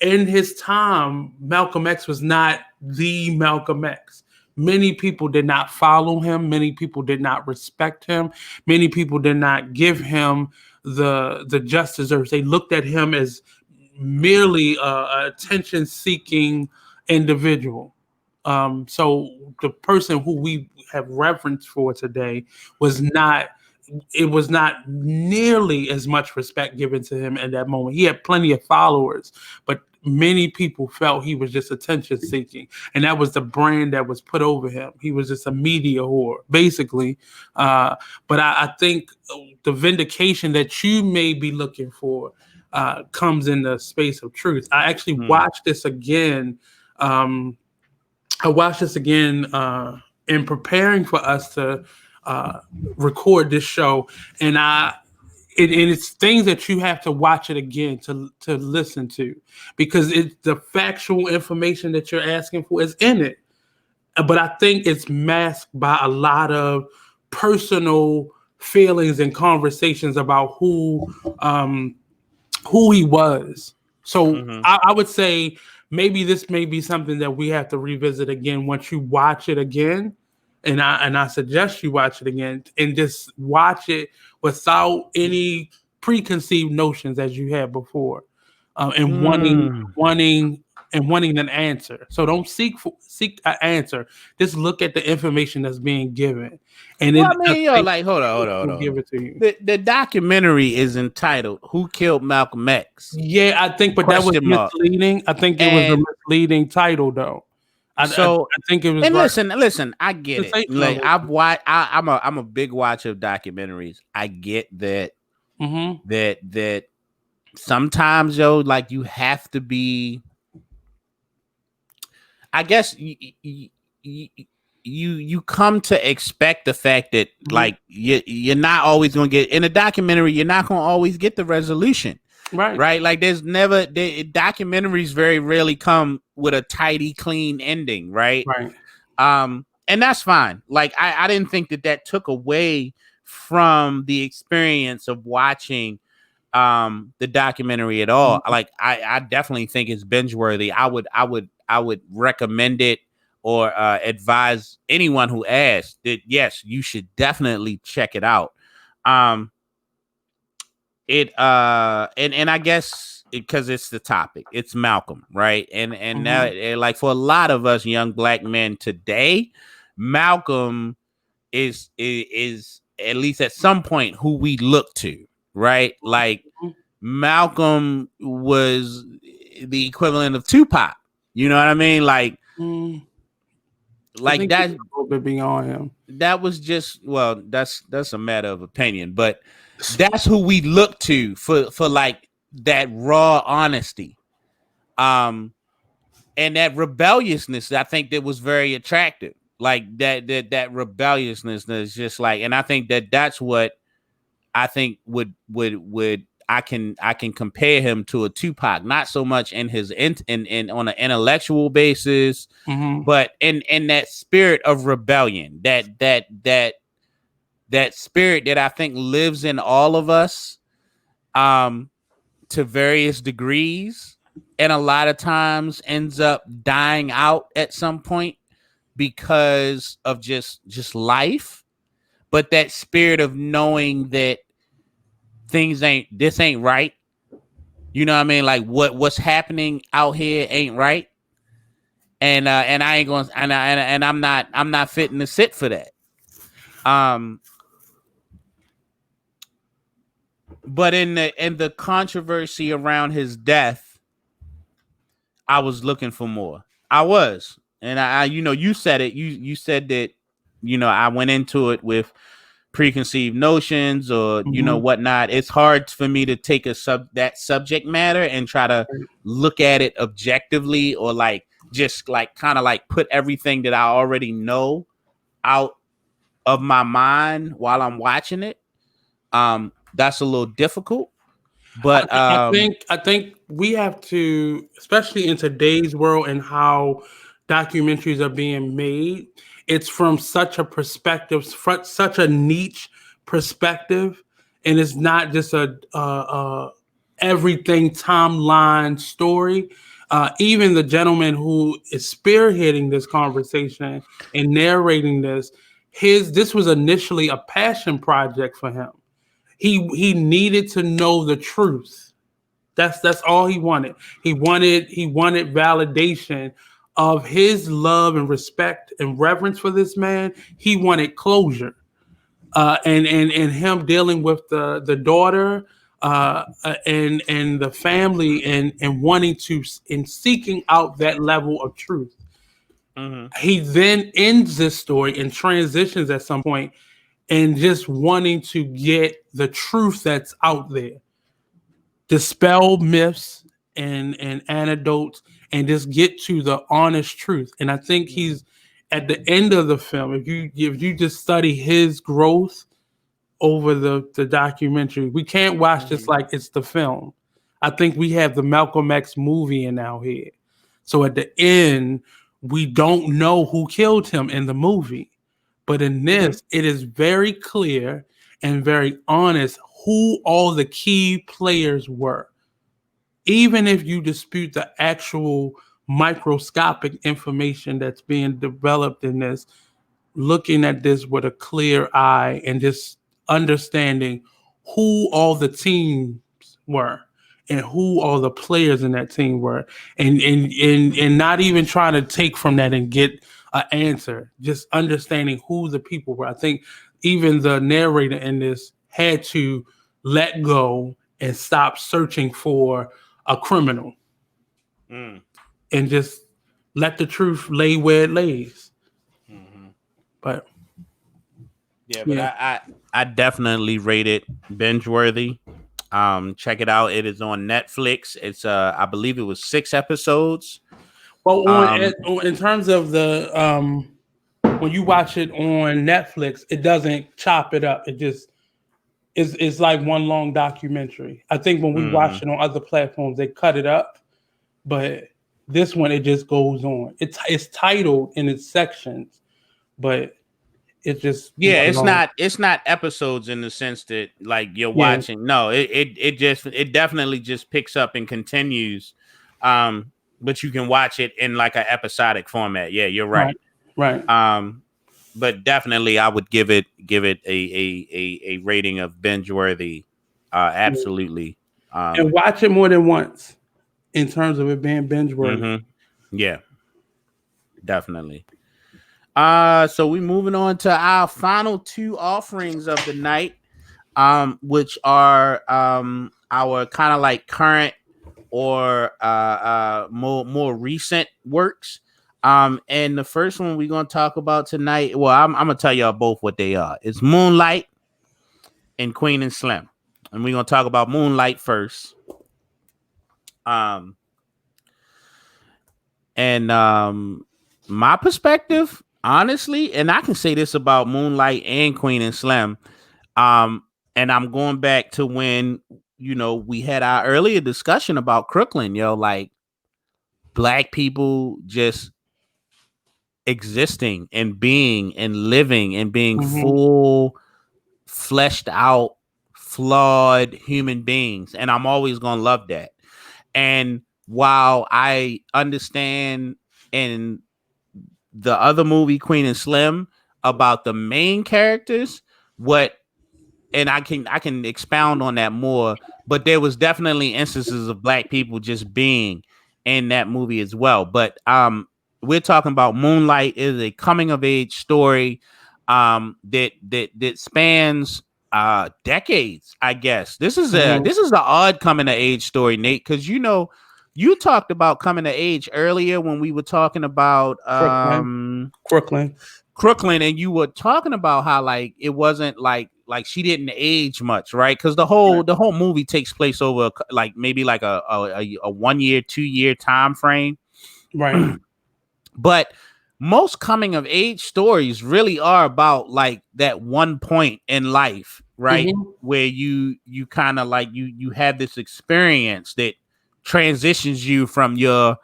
in his time, Malcolm X was not the Malcolm X. Many people did not follow him. Many people did not respect him. Many people did not give him the just deserves. They looked at him as merely a attention seeking individual. So the person who we have reverence for today was not, it was not nearly as much respect given to him in that moment. He had plenty of followers, but many people felt he was just attention seeking, and that was the brand that was put over him. He was just a media whore, basically. But I think the vindication that you may be looking for comes in the space of truth. I actually watched this again. I watched this again in preparing for us to record this show, and it's things that you have to watch it again to listen to, because it's the factual information that you're asking for is in it, but I think it's masked by a lot of personal feelings and conversations about who he was. So I would say maybe this may be something that we have to revisit again once you watch it again. And I suggest you watch it again and just watch it without any preconceived notions as you had before, and wanting an answer. So don't seek an answer. Just look at the information that's being given, and Well, then I mean, yo, like, hold on, will give it to you. The documentary is entitled "Who Killed Malcolm X?" Yeah, I think, but that was Question mark. misleading. I think it was a And misleading title, though. I think it was. And like, listen, I get it. Like, I've watched. I'm a big watcher of documentaries. I get that. That sometimes, yo, like, you have to be. I guess you come to expect the fact that like you're not always going to get in a documentary. You're not going to always get the resolution. Right. Like, there's never documentaries very rarely come with a tidy, clean ending. Right. And that's fine. Like, I didn't think that took away from the experience of watching the documentary at all. Like, I definitely think it's binge worthy. I would recommend it or advise anyone who asks that, yes, you should definitely check it out. And I guess because it's the topic, it's Malcolm, right? And now, like, for a lot of us young black men today, Malcolm is at least at some point who we look to, right? Like, Malcolm was the equivalent of Tupac. You know what I mean? Like that. A little bit beyond him. That was just, well, that's a matter of opinion, but that's who we look to for like that raw honesty, and that rebelliousness. I think that was very attractive. Like that rebelliousness is just like, and I think that's what I think would I can compare him to a Tupac, not so much in his in on an intellectual basis, but in that spirit of rebellion, that spirit that I think lives in all of us, to various degrees, and a lot of times ends up dying out at some point because of just life. But that spirit of knowing that this ain't right. You know what I mean? Like, what's happening out here ain't right. And I ain't going, and I'm not fitting to sit for that. But in the controversy around his death, I was looking for more. I was. And I you said it. You said that, I went into it with preconceived notions or Mhm. whatnot. It's hard for me to take that subject matter and try to look at it objectively, or like just like kind of like put everything that I already know out of my mind while I'm watching it. That's a little difficult, but I think we have to, especially in today's world and how documentaries are being made. It's from such a perspective, such a niche perspective, and it's not just a everything timeline story. Even the gentleman who is spearheading this conversation and narrating this was initially a passion project for him. He needed to know the truth. That's all he wanted. He wanted validation of his love and respect and reverence for this man. He wanted closure. And him dealing with the daughter and the family and wanting to and seeking out that level of truth. He then ends this story and transitions at some point and just wanting to get the truth that's out there, dispel myths and anecdotes, and just get to the honest truth. And I think he's at the end of the film. If you just study his growth over the documentary, we can't watch this like it's the film. I think we have the Malcolm X movie in our head. So at the end, we don't know who killed him in the movie. But in this, it is very clear and very honest who all the key players were. Even if you dispute the actual microscopic information that's being developed in this, looking at this with a clear eye and just understanding who all the teams were and who all the players in that team were, and not even trying to take from that and get an answer, just understanding who the people were. I think even the narrator in this had to let go and stop searching for a criminal and just let the truth lay where it lays. But but I definitely rate it binge worthy. Check it out. It is on Netflix. It's I believe it was 6 episodes. Well, in terms of the when you watch it on Netflix, it doesn't chop it up. It just it's like one long documentary. I think when we watch it on other platforms, they cut it up, but this one it just goes on. It's titled in its sections, but it's just it's not episodes in the sense that like you're watching. No, it definitely just picks up and continues. But you can watch it in like an episodic format. Yeah, you're right. Right. But definitely I would give it a rating of binge worthy. Absolutely. And watch it more than once in terms of it being binge worthy. Yeah, definitely. So we moving on to our final 2 offerings of the night, which are our kind of like current or more recent works. And the first one we're gonna talk about tonight, well, I'm gonna tell y'all both what they are. It's Moonlight and Queen and Slim, and we're gonna talk about Moonlight first. And my perspective, honestly, and I can say this about Moonlight and Queen and Slim, and I'm going back to when we had our earlier discussion about Crooklyn, like Black people just existing and being and living and being full, fleshed out, flawed human beings, and I'm always gonna love that. And while I understand in the other movie Queen and Slim about the main characters, and I can expound on that more, but there was definitely instances of Black people just being in that movie as well. But we're talking about Moonlight is a coming of age story that spans decades, I guess. This is an odd coming of age story, Nate, because you talked about coming to age earlier when we were talking about Crooklyn. Crooklyn, and you were talking about how like it wasn't like she didn't age much, right? Because the whole movie takes place over like maybe like a 1 year, 2 year time frame. Right. But most coming of age stories really are about like that one point in life, right? Mm-hmm. Where you kind of like you have this experience that transitions you from your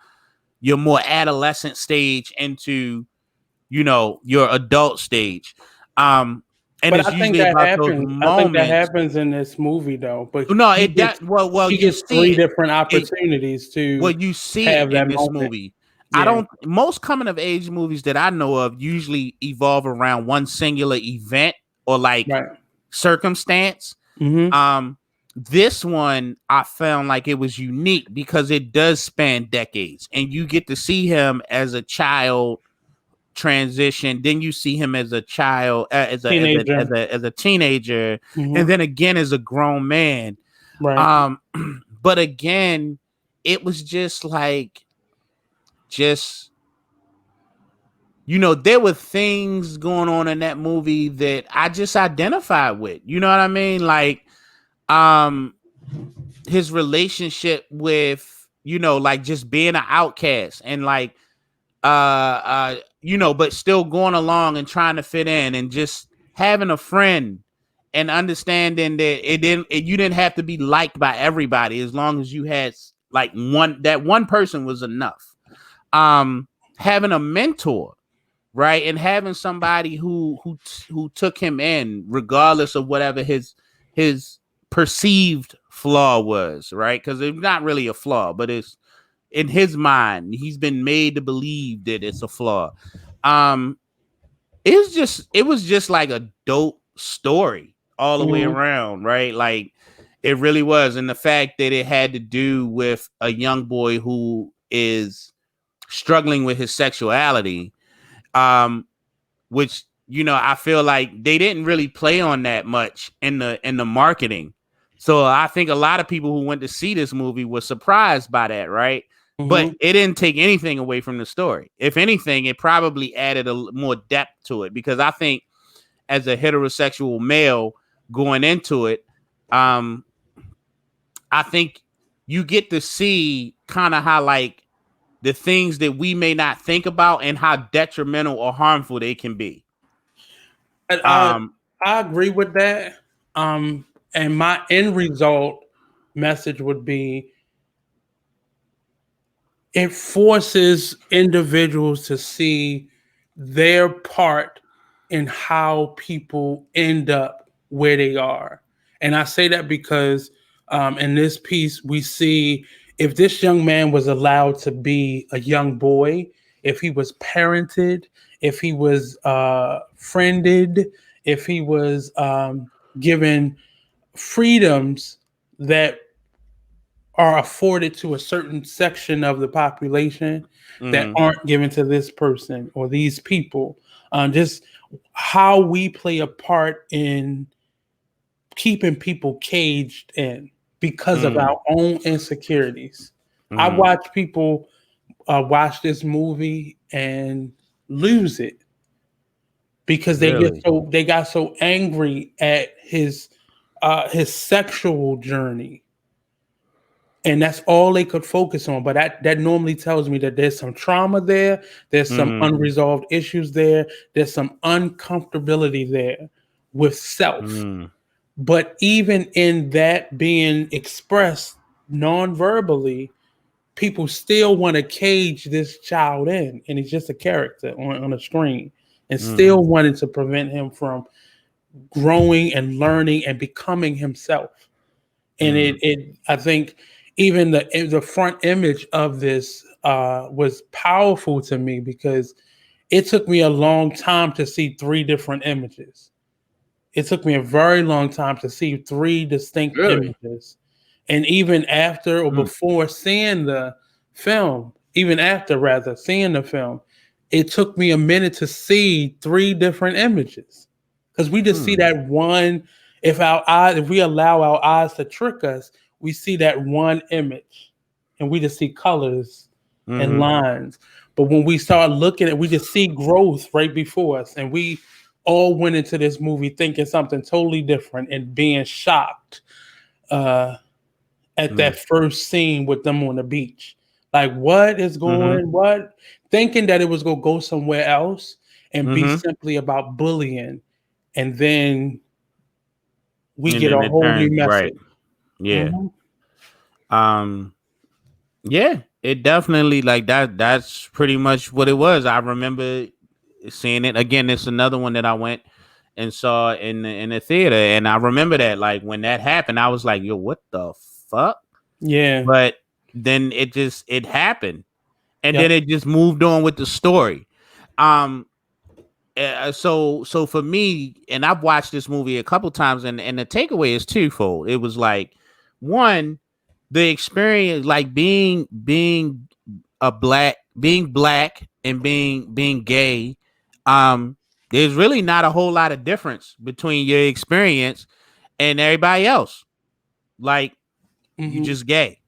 more adolescent stage into your adult stage. And But it's I think usually that about those happens. I think that moments. happens in this movie though. But No, he it gets that well he you gets see three it. different It opportunities well, to you see it have that in this moment. movie. I Yeah. don't most coming of age movies that I know of usually evolve around one singular event or like Right. circumstance. Mm-hmm. This one I found like it was unique because it does span decades and you get to see him as a child transition, then you see him as a child, Teenager. as a teenager, and Mm-hmm. then again as a grown man. Right. um but again, it was just like just there were things going on in that movie that I just identified with, you know what I mean, like um his relationship with like just being an outcast and like but still going along and trying to fit in and just having a friend and understanding that you didn't have to be liked by everybody as long as you had like one person was enough. Having a mentor, right, and having somebody who took him in regardless of whatever his perceived flaw was, right, because it's not really a flaw, but it's in his mind he's been made to believe that it's a flaw. um it was just like a dope story all the way Mm-hmm. around, right, like it really was. And the fact that it had to do with a young boy who is struggling with his sexuality, um which I feel like they didn't really play on that much in the marketing. So I think a lot of people who went to see this movie were surprised by that, right? But Mm-hmm. it didn't take anything away from the story. If anything, it probably added more depth to it because I think as a heterosexual male going into it, um, I think you get to see kind of how like the things that we may not think about and how detrimental or harmful they can be. And Um, I agree with that. And my end result message would be it forces individuals to see their part in how people end up where they are. And I say that because in this piece, we see if this young man was allowed to be a young boy, if he was parented, if he was friended, if he was given freedoms that are afforded to a certain section of the population that mhm, aren't given to this person or these people. Just how we play a part in keeping people caged in because of mhm, our own insecurities. I mhm. watch people watch this movie and lose it because Really? they got so angry at his sexual journey, and that's all they could focus on. But that normally tells me that there's some trauma there, there's some Mhm, unresolved issues there, there's some uncomfortability there with self. mhm, But even in that being expressed non-verbally, people still want to cage this child in, and he's just a character on a screen, and mhm, still wanting to prevent him from growing and learning and becoming himself. And mhm. it I think even the front image of this was powerful to me because it took me a long time to see three different images. It took me a very long time to see three distinct Really? images. And even after or Mm, before seeing the film, even after rather seeing the film, it took me a minute to see three different images. Because we just see mm, that one, if we allow our eyes to trick us, we see that one image. and we just see colors and Mm-hmm. lines. But when we start looking at, we just see growth right before us, and we all went into this movie thinking something totally different and being shocked uh, at that first scene with them on the beach. Like, what is Mm-hmm. going? What? Thinking that it was gonna go somewhere else and be Mm-hmm. simply about bullying, and then we And get a then it whole new turns right. message. Yeah. Mhm. Um. Yeah. It definitely like that. That's pretty much what it was. I remember seeing it again. It's another one that I went and saw in the theater, and I remember that like when that happened, I was like, "Yo, what the fuck?" Yeah. But then it happened, and Yep. then it just moved on with the story. Um. So for me, and I've watched this movie a couple times, and the takeaway is twofold. It was like one, the experience, like being black and being gay. There's really not a whole lot of difference between your experience and everybody else. Like you Hmm. just gay,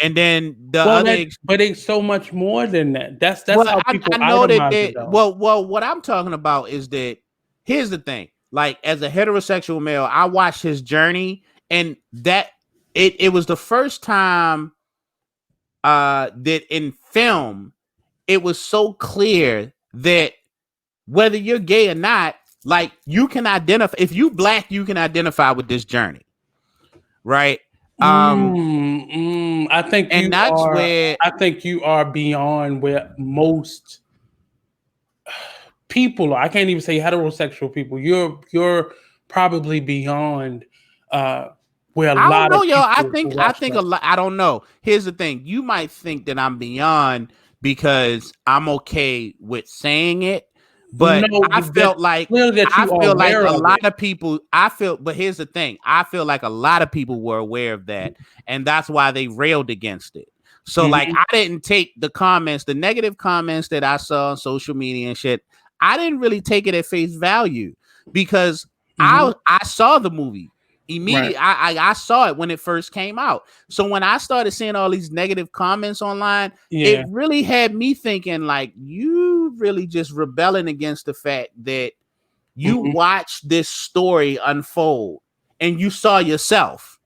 and then the Well, other that but it's so much more than that. That's well, how I people know that itemize it, though. what I'm talking about is that here's the thing. Like as a heterosexual male, I watched his journey, and that it was the first time that in film it was so clear that whether you're gay or not, like you can identify if you black, you can identify with this journey, right? Um, I think and you that's are. where I think you are beyond where most people are. I can't even say heterosexual people. You're probably beyond uh, where a I don't lot of know, yo. people who I watch think a that. lot. I don't know. Here's the thing: you might think that I'm beyond because I'm okay with saying it, but No, that's clearly that I you are feel like aware a of it. lot of people. I feel, but here's the thing: I feel like a lot of people were aware of that, and that's why they railed against it. So, like, Hmm. I didn't take the comments, the negative comments that I saw on social media and shit. I didn't really take it at face value because Hmm. I saw the movie Right. immediately. I saw it when it first came out. So when I started seeing all these negative comments online, it Yeah. really had me thinking like you really just rebelling against the fact that you Hmm. watched this story unfold and you saw yourself,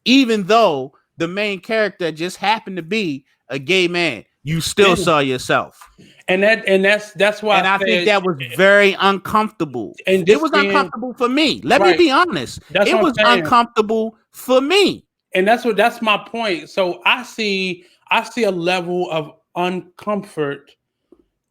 even though the main character just happened to be a gay man. You still Yeah. saw yourself. And that's why And I I think said, that was very uncomfortable. and It just was being uncomfortable for me. Let me right. be honest. That's It what was I'm saying. uncomfortable for me. And that's my point. So I see a level of uncomfort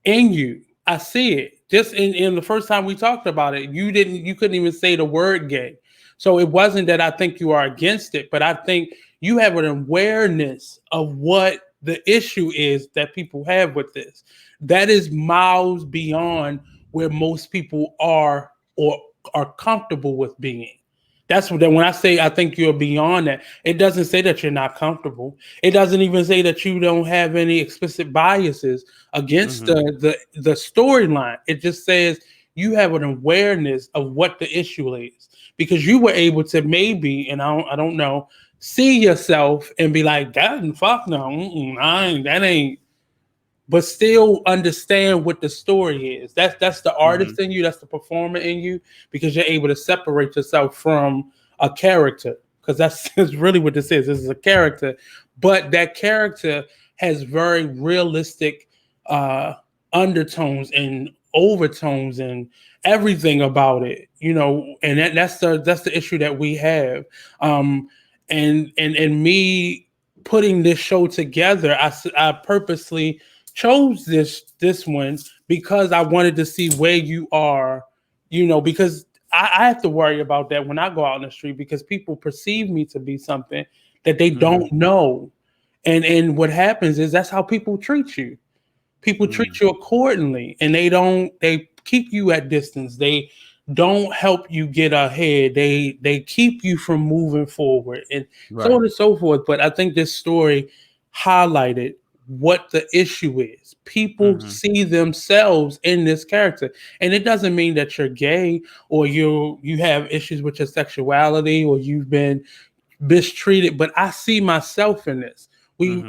in you. I see it. Just in the first time we talked about it, you couldn't even say the word gay. So it wasn't that I think you are against it, but I think you have an awareness of what the issue is that people have with this. That is miles beyond where most people are or are comfortable with being. That's what when I say I think you're beyond that. It doesn't say that you're not comfortable. It doesn't even say that you don't have any explicit biases against Mhm. the storyline. It just says you have an awareness of what the issue is because you were able to maybe, and I don't know, see yourself and be like, "God, fuck no, that ain't." But still understand what the story is. That's the Mhm. artist in you. That's the performer in you because you're able to separate yourself from a character because that's, that's really what this is. This is a character, but that character has very realistic uh, undertones and overtones and everything about it. And that's the issue that we have. And me putting this show together, I purposely chose this one because I wanted to see where you are, because I have to worry about that when I go out in the street because people perceive me to be something that they Mhm. don't know. And what happens is that's how people treat you. People Mhm. treat you accordingly and they keep you at distance. They don't help you get ahead. They keep you from moving forward and so Right. on and so forth. But I think this story highlighted what the issue is. People Mhm. see themselves in this character. And it doesn't mean that you're gay or you have issues with your sexuality or you've been mistreated, but I see myself in this.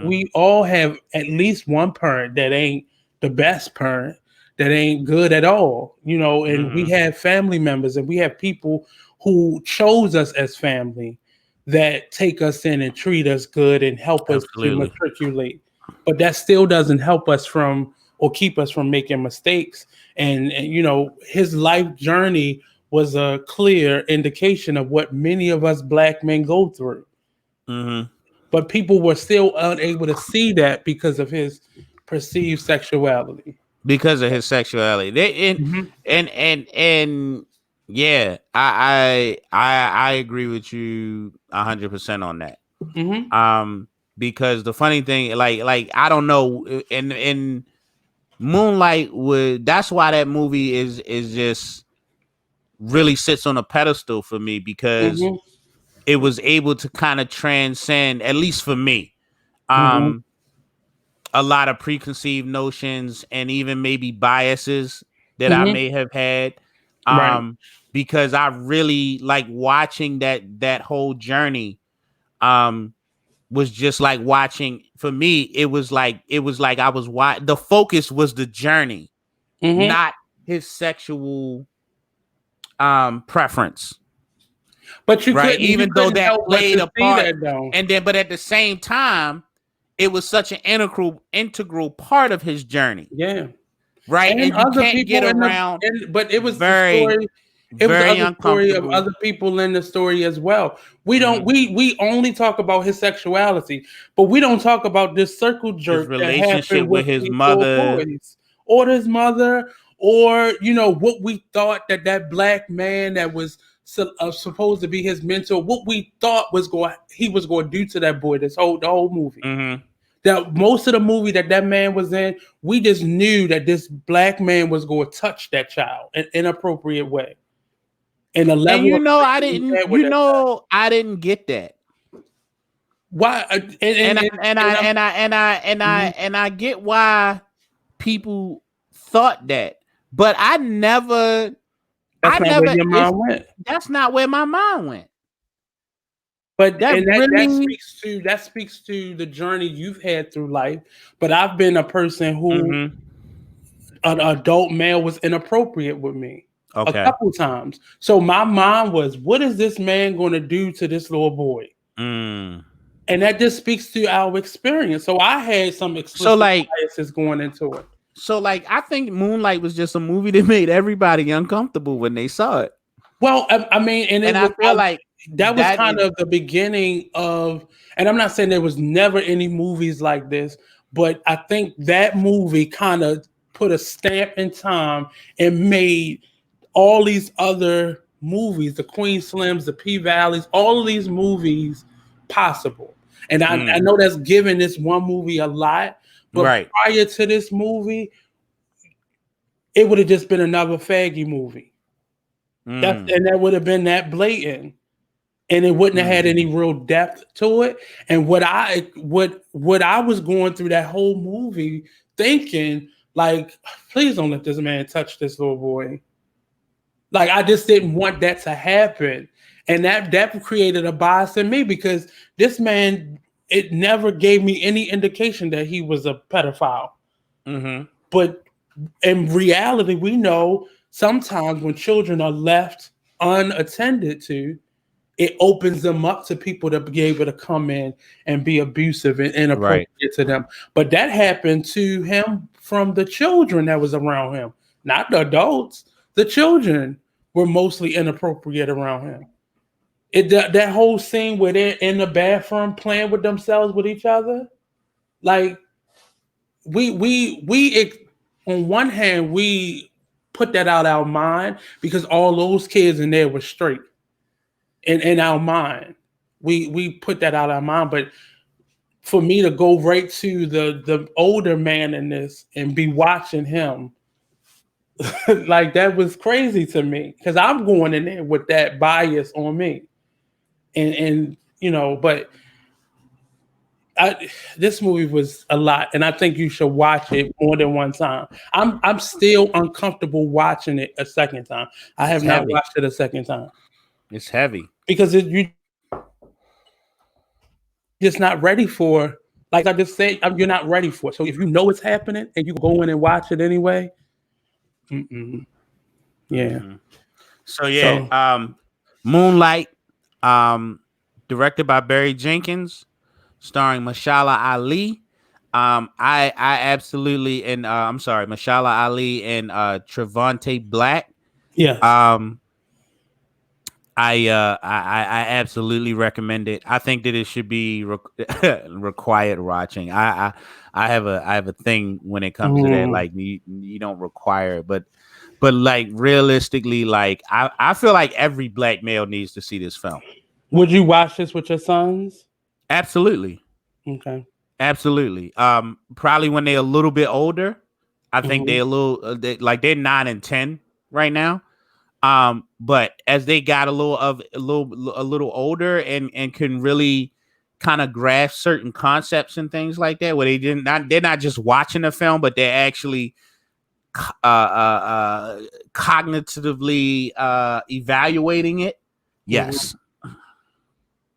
We all have at least one parent that ain't the best parent, that ain't good at all, you know, and we have family members and we have people who chose us as family that take us in and treat us good and help us to Absolutely. matriculate. But that still doesn't help us from or keep us from making mistakes. And you know, his life journey was a clear indication of what many of us black men go through. But people were still unable to see that because of his perceived sexuality. Because of his sexuality. Mhm. And yeah, I agree with you 100% on that. Mhm. Because the funny thing, like I don't know, in Moonlight would that's why that movie is just really sits on a pedestal for me, because Mhm. it was able to kind of transcend, at least for me, Mhm. um a lot of preconceived notions and even maybe biases that I Mhm. may have had. Right. Because I really like watching that whole journey. Was just like watching, for me, it was like I was the focus was the journey, Mhm. not his sexual preference. But Right. you Even though couldn't that help but played to a see part. that though. And then but at the same time, it was such an integral part of his journey. Yeah. Right. And And you other can't get people around but it was the very, story. It was the very other story of uncomfortable. other people in the story as well. We don't Mhm. we only talk about his sexuality, but we don't talk about this circle His jerk that relationship happened with with his these little mother. boys or his mother, or you know what we thought that black man that was supposed to be his mentor, what we thought he was going to do to that boy the whole movie. Mhm. That most of the movie that man was in, we just knew that this black man was going to touch that child in an inappropriate way, and the And level of freedom he had with that child. I didn't get that. Why? And Mhm. I get why people thought that. But That's I not where never your it's mind went. that's not where my mind went. But That and really that speaks to the journey you've had through life. But I've been a person who Mhm. an adult male was inappropriate with me a Okay. couple times. So my mind was, what is this man going to do to this little boy? Mm. And that just speaks to our experience. So I had some So explicit like biases going into it. I think Moonlight was just a movie that made everybody uncomfortable when they saw it. Well, I mean, and And it I was feel like that was that kind is of the beginning of, and I'm not saying there was never any movies like this, but I think that movie kind of put a stamp in time and made all these other movies, the Queen Slims, the P Valleys, all of these movies possible. And I know that's given this one movie a lot, but right. prior to this movie, it would have just been another faggy movie. Mm. That would have been that blatant, and it wouldn't have had Mm. any real depth to it. And what I was going through that whole movie thinking, like, please don't let this man touch this little boy. Like I just didn't want that to happen. And that created a bias in me because this man, it never gave me any indication that he was a pedophile. Mhm. But in reality, we know sometimes when children are left unattended to, it opens them up to people to be able to come in and be abusive and Right. inappropriate to them. But that happened to him from the children that was around him, not the adults. The children were mostly inappropriate around him. That whole scene where they're in the bathroom playing with themselves with each other, like on one hand we put that out our mind because all those kids in there were straight in our mind. We put that out our mind, but for me to go right to the older man in this and be watching him, like that was crazy to me because I'm going in there with that bias on me, and you know, but this movie was a lot, and I think you should watch it more than one time. I'm still uncomfortable watching it a second time. I It's have not heavy. watched it a second time It's heavy. because you just not ready for Like I just said, you're not ready for it. So if you know it's happening and you go in and watch it anyway, yeah. So yeah, So Moonlight, um, directed by Barry Jenkins, starring Mashallah Ali. I absolutely and I'm sorry, Mashallah Ali and Trevante Black. yes. Um, I absolutely recommend it. I think that it should be required watching. I have a thing when it comes to that. Mm. Like you don't require it, but like realistically, like I feel like every black male needs to see this film. Would you watch this with your sons? Absolutely, Okay. absolutely. Probably when they're a little bit older. I think Hmm. they're a little like they're 9 and 10 right now. But as they got a little older and can really kind of grasp certain concepts and things like that, where they're not just watching the film, but they're actually cognitively evaluating it. Hmm. Yes,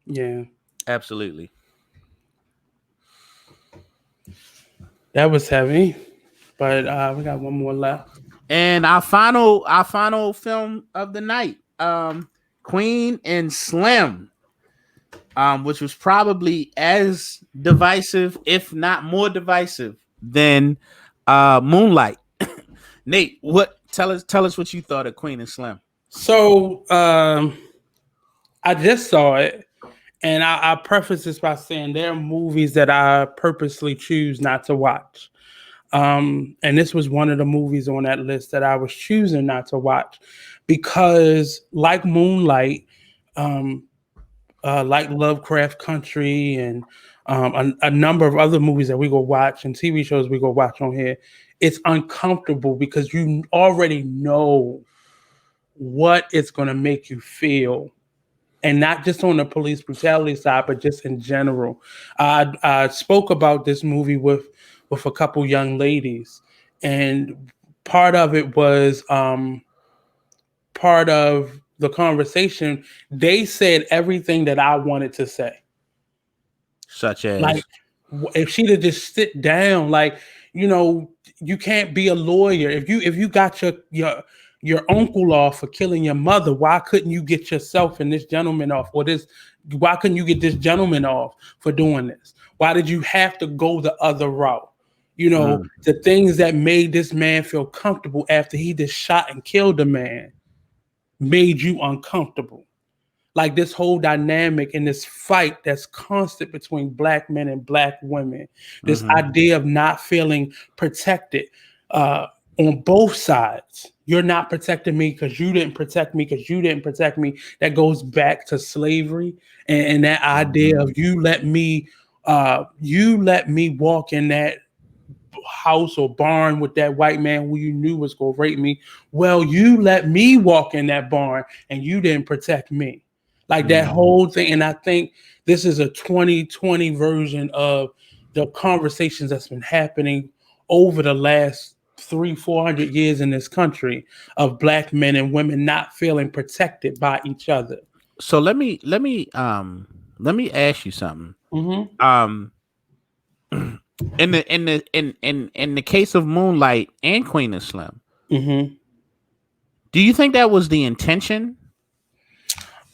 Yeah. absolutely. That was heavy. But we got one more left. And our final film of the night, Queen and Slim, which was probably as divisive, if not more divisive, than Moonlight. Nate, what tell us what you thought of Queen and Slim. So I just saw it, and I preface this by saying there are movies that I purposely choose not to watch. And this was one of the movies on that list that I was choosing not to watch because, like Moonlight, um, like Lovecraft Country, and a number of other movies that we go watch and TV shows we go watch on here, it's uncomfortable because you already know what it's going to make you feel, and not just on the police brutality side, but just in general. I spoke about this movie with a couple young ladies, and part of it was part of the conversation. They said everything that I wanted to say. Such Like, as if she'd have just sit down, like, you know, you can't be a lawyer if you got your uncle off for killing your mother. Why couldn't you get yourself and this gentleman off, or this? Why couldn't you get this gentleman off for doing this? Why did you have to go the other route? You know, mm, the things that made this man feel comfortable after he just shot and killed a man made you uncomfortable. Like this whole dynamic and this fight that's constant between black men and black women, this mm-hmm, idea of not feeling protected uh, on both sides. You're not protecting me because you didn't protect me because you didn't protect me. That goes back to slavery, and that idea mm-hmm, of you let me walk in that house or barn with that white man who you knew was going to rape me. Well, you let me walk in that barn and you didn't protect me. Like that mm-hmm. whole thing. And I think this is a 2020 version of the conversations that's been happening over the last 300-400 years in this country of black men and women not feeling protected by each other. So let me ask you something. Mm-hmm. Um, in the case of Moonlight and Queen and Slim, Mm-hmm. do you think that was the intention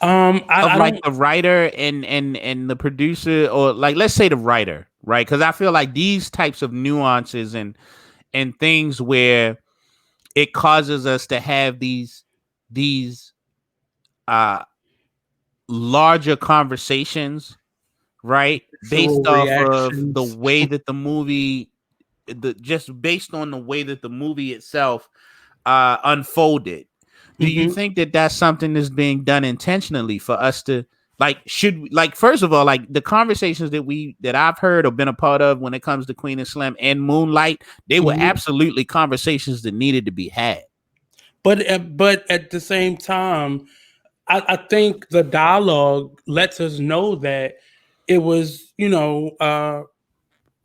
of I like don't. the writer and the producer, or like let's say the writer, right? Because I feel like these types of nuances and things where it causes us to have these uh larger conversations, right? Visceral Based off of the reactions. way that the movie, the just based on the way that the movie itself unfolded. Do you Mm-hmm. think that that's something that's being done intentionally for us to like should like first of all, like the conversations that I've heard or been a part of when it comes to Queen and Slim and Moonlight, they were Mm-hmm. absolutely conversations that needed to be had. But at the same time, I think the dialogue lets us know that it was,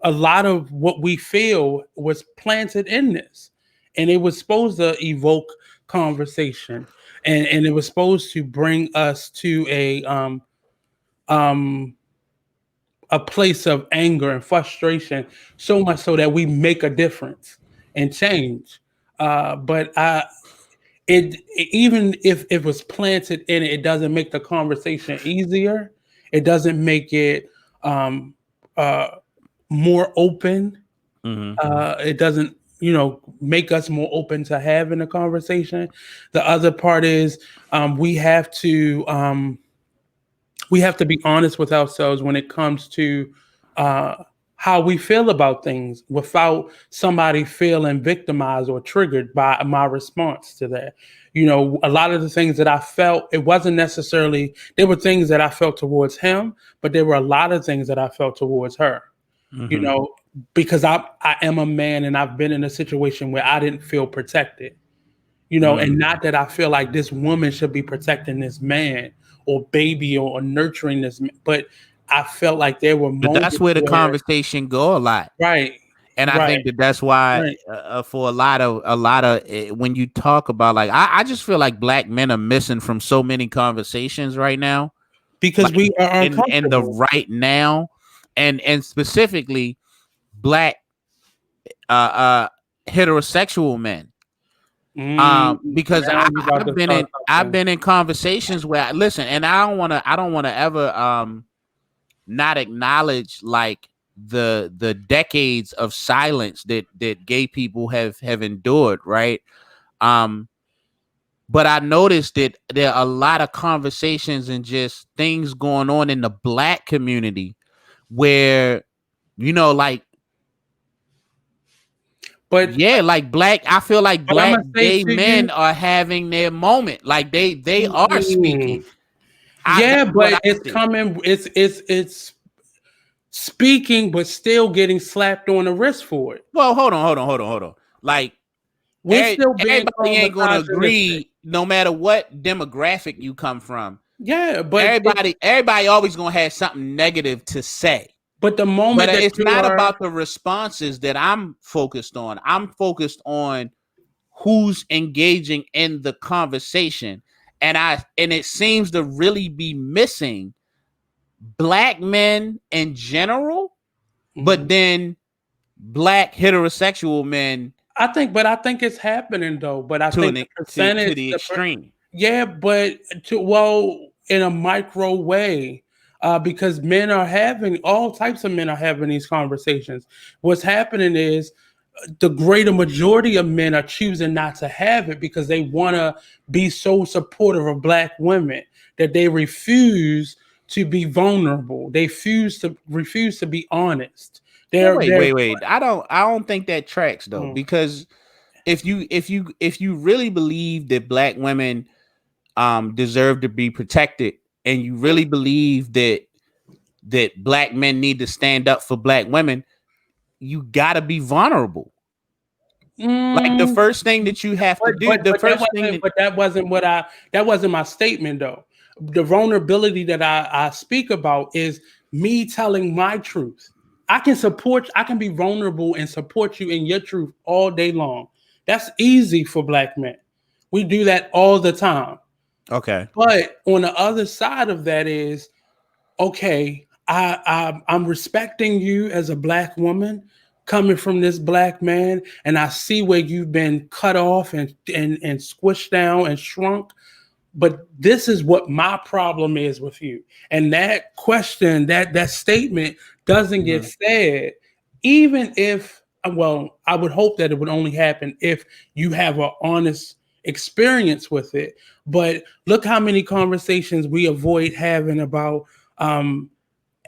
a lot of what we feel was planted in this, and it was supposed to evoke conversation, and it was supposed to bring us to um a place of anger and frustration, so much so that we make a difference and change. But even if it was planted in it, it doesn't make the conversation easier. It doesn't make it um, uh, more open. It doesn't, make us more open to having a conversation. The other part is we have to be honest with ourselves when it comes to how we feel about things without somebody feeling victimized or triggered by my response to that. A lot of the things that I felt, it wasn't necessarily, there were things that I felt towards him, but there were a lot of things that I felt towards her, because I am a man and I've been in a situation where I didn't feel protected, and not that I feel like this woman should be protecting this man or baby or nurturing this, but I felt like there were But moments that's where the where, conversation go a lot. right, And I right, think that's why right, for a lot of when you talk about, like, I just feel like black men are missing from so many conversations right now, because like we are in the uncomfortable. right now, and specifically black heterosexual men. Because Now you about to start I've something. been in conversations where, listen, and I don't want to ever not acknowledge, like, the decades of silence that gay people have endured, right? But I noticed that there are a lot of conversations and just things going on in the black community where, like, But yeah, like I feel like I'm black gonna say gay to you, men are having their moment. Like they are mm, speaking. yeah, That's what but I it's see. coming. It's speaking, but still getting slapped on the wrist for it. Well, hold on. Like, We're still being everybody called ain't gonna misogynistic. agree, no matter what demographic you come from. Yeah, Everybody always gonna have something negative to say. but the But moment that it's you not are, about the responses that I'm focused on. I'm focused on who's engaging in the conversation. And it seems to really be missing black men in general, but Mhm. then black heterosexual men I think it's happening though. But I to think the to percentage, the extreme. yeah, but in a micro way, because all types of men are having these conversations. What's happening is the greater majority of men are choosing not to have it because they want to be so supportive of black women that they refuse to be vulnerable. They refuse to be honest. Well, They're wait. I don't think that tracks though, mm, because if you really believe that black women deserve to be protected, and you really believe that black men need to stand up for black women, you got to be vulnerable. Like, the mm, first thing that you have to do, the first thing that that wasn't my statement though. The vulnerability that I speak about is me telling my truth. I can be vulnerable and support you in your truth all day long. That's easy for black men. We do that all the time. okay. But on the other side of that is, okay, I'm respecting you as a black woman coming from this black man, and I see where you've been cut off and squished down and shrunk. But this is what my problem is with you. And that question, that statement doesn't get Mhm. said, even if, well, I would hope that it would only happen if you have an honest experience with it. But look how many conversations we avoid having about um,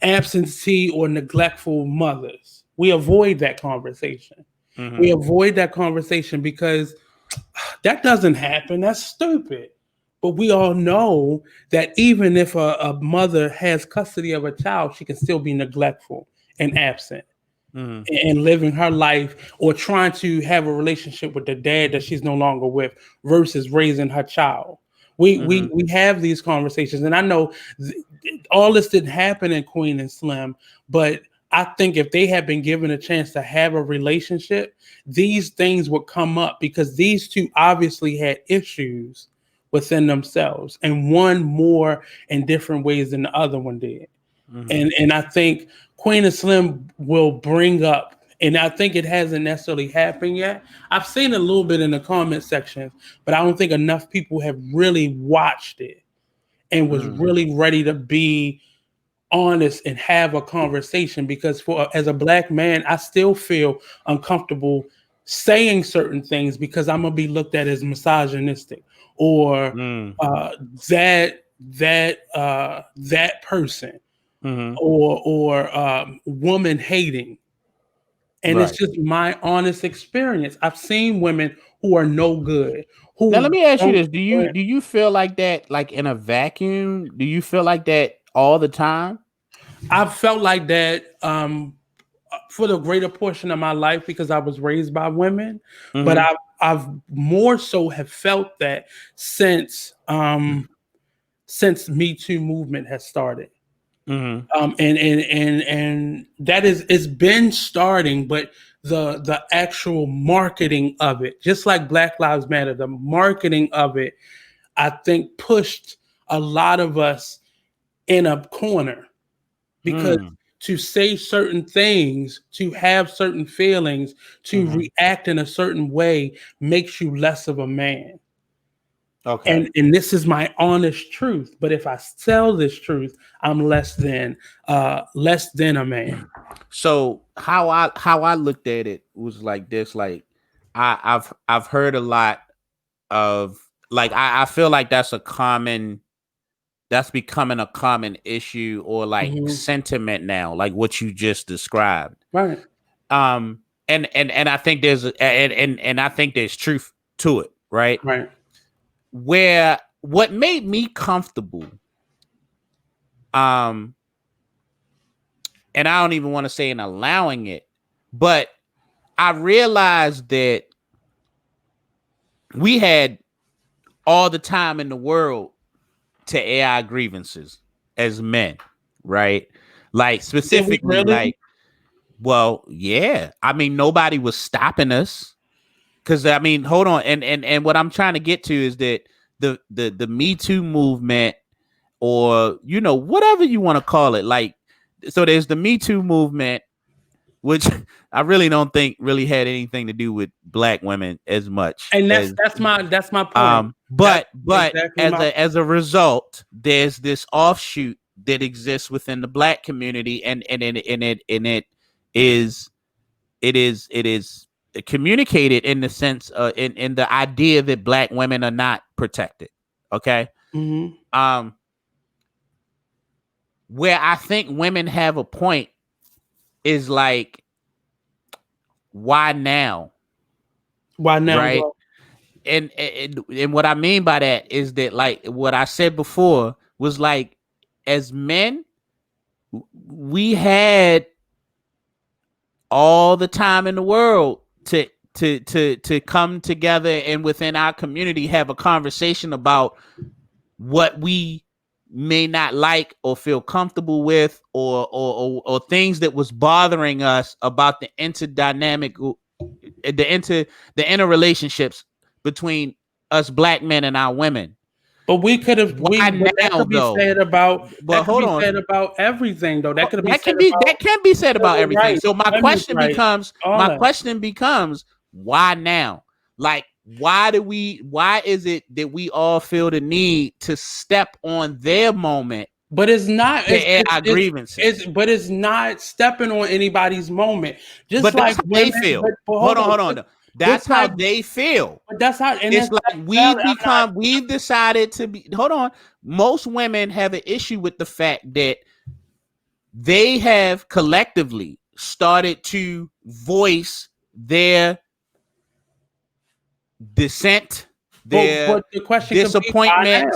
absentee or neglectful mothers. We avoid that conversation. We Mhm. avoid that conversation because that doesn't happen. That's stupid. But we all know that even if a mother has custody of a child, she can still be neglectful and absent Mhm. and living her life or trying to have a relationship with the dad that she's no longer with versus raising her child. Mhm. We have these conversations, and I know all this didn't happen in Queen and Slim, but I think if they had been given a chance to have a relationship, these things would come up because these two obviously had issues within themselves, and one more in different ways than the other one did. Mhm. And I think Queen of Slim will bring up, and I think it hasn't necessarily happened yet. I've seen a little bit in the comment section, but I don't think enough people have really watched it and was really ready to be honest and have a conversation, because as a black man, I still feel uncomfortable saying certain things because I'm gonna be looked at as misogynistic or that person or woman hating. And it's just my honest experience. I've seen women who are no good. Who Now let me ask you don't- this: do you feel like that, like in a vacuum? Do you feel like that all the time? I've felt like that for the greater portion of my life because I was raised by women, but I've more so have felt that since Me Too movement has started. And that is, it's been starting, but the actual marketing of it, just like Black Lives Matter, the marketing of it, I think pushed a lot of us in a corner, because to say certain things, to have certain feelings, to react in a certain way makes you less of a man. Okay. And this is my honest truth. But if I tell this truth, I'm less than a man. So how I looked at it was like this: like I've heard a lot of, like, I feel like that's becoming a common issue or like sentiment now, like what you just described. Right. And I think and I think there's truth to it, right? Right. Where what made me comfortable, and I don't even want to say in allowing it, but I realized that we had all the time in the world to air our grievances as men, right? Like specifically, really? like, well, yeah. I mean, nobody was stopping us. Because I mean, hold on, and what I'm trying to get to is that the Me Too movement, or whatever you want to call it, like, so there's the Me Too movement, which I really don't think really had anything to do with black women as much. And that's my point. But exactly as a result, there's this offshoot that exists within the black community, and it is communicated in the sense, in the idea that black women are not protected. Okay. Where I think women have a point is like, why now? Right. Bro? And what I mean by that is that, like what I said before, was like, as men, we had all the time in the world to come together and within our community have a conversation about what we may not like or feel comfortable with, or things that was bothering us about the interrelationships between us black men and our women. But we could have. That could be said about. But hold on. Said about everything, though. That can be said about everything. Right. So my question becomes, why now? Like, why is it that we all feel the need to step on their moment? But it's not. Our grievances. But it's not stepping on anybody's moment. Just but like that's how they feel. Hold on. That's how they feel. But that's how. And it's like we've decided to be. Hold on. Most women have an issue with the fact that they have collectively started to voice their dissent, their the question disappointment,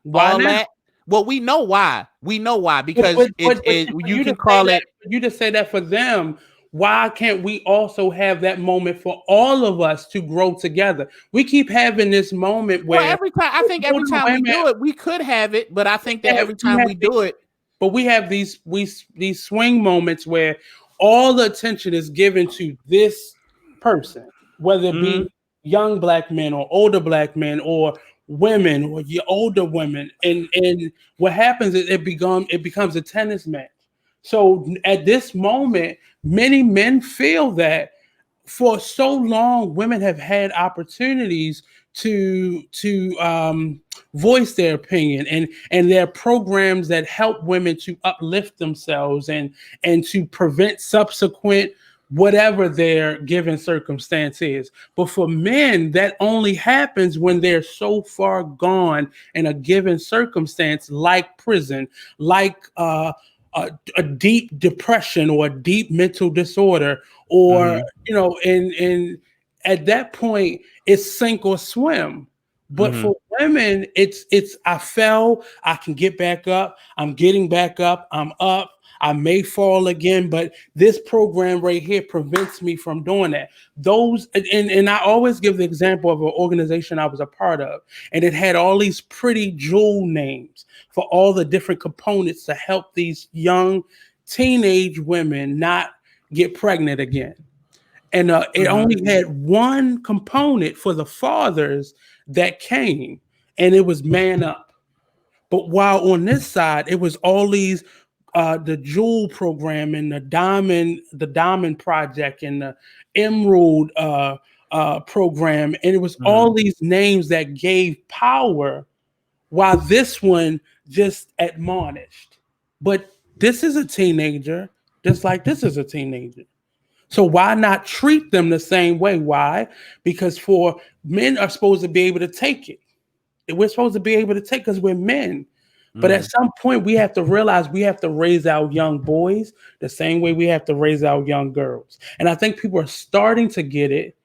why now? That. Well, we know why. Because you can call it. You just say that for them. Why can't we also have that moment for all of us to grow together? We keep having this moment where every time we do it, we could have it, but I think that every time we do it, but we have these swing moments where all the attention is given to this person, whether it be young black men or older black men or women or older women, and what happens is it becomes a tennis match. So at this moment, many men feel that for so long, women have had opportunities to voice their opinion, and there are programs that help women to uplift themselves and to prevent subsequent whatever their given circumstance is. But for men, that only happens when they're so far gone in a given circumstance, like prison, like a deep depression or a deep mental disorder, or Mm-hmm. and at that point it's sink or swim. But Mm-hmm. for women, it's I fell, I can get back up, I'm getting back up, I'm up, I may fall again, but this program right here prevents me from doing that. Those and I always give the example of an organization I was a part of, and it had all these pretty jewel names for all the different components to help these young teenage women not get pregnant again. And it Mm-hmm. only had one component for the fathers that came, and it was man up. But while on this side, it was all these the Jewel program and the Diamond Project and the Emerald program, and it was Mm-hmm. all these names that gave power, while this one just admonished. But this is a teenager, just like this is a teenager. So why not treat them the same way? Why? Because for men are supposed to be able to take it. We're supposed to be able to take because we're men. But at Mm-hmm. some point, we have to realize we have to raise our young boys the same way we have to raise our young girls. And I think people are starting to get it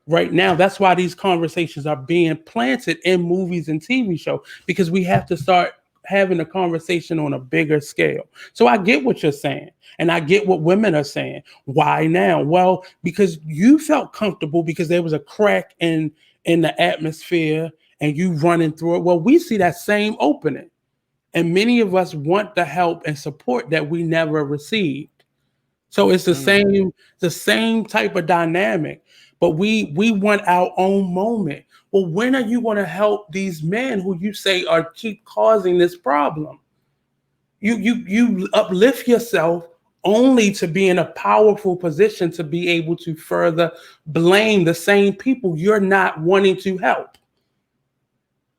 right now. That's why these conversations are being planted in movies and TV shows, because we have to start having a conversation on a bigger scale. So I get what you're saying, and I get what women are saying. Why now? Well, because you felt comfortable because there was a crack in the atmosphere and you running through it. Well, we see that same opening, and many of us want the help and support that we never received. So it's Mm-hmm. the same type of dynamic, but we want our own moment. Well, when are you going to help these men who you say are keep causing this problem? You uplift yourself only to be in a powerful position to be able to further blame the same people you're not wanting to help.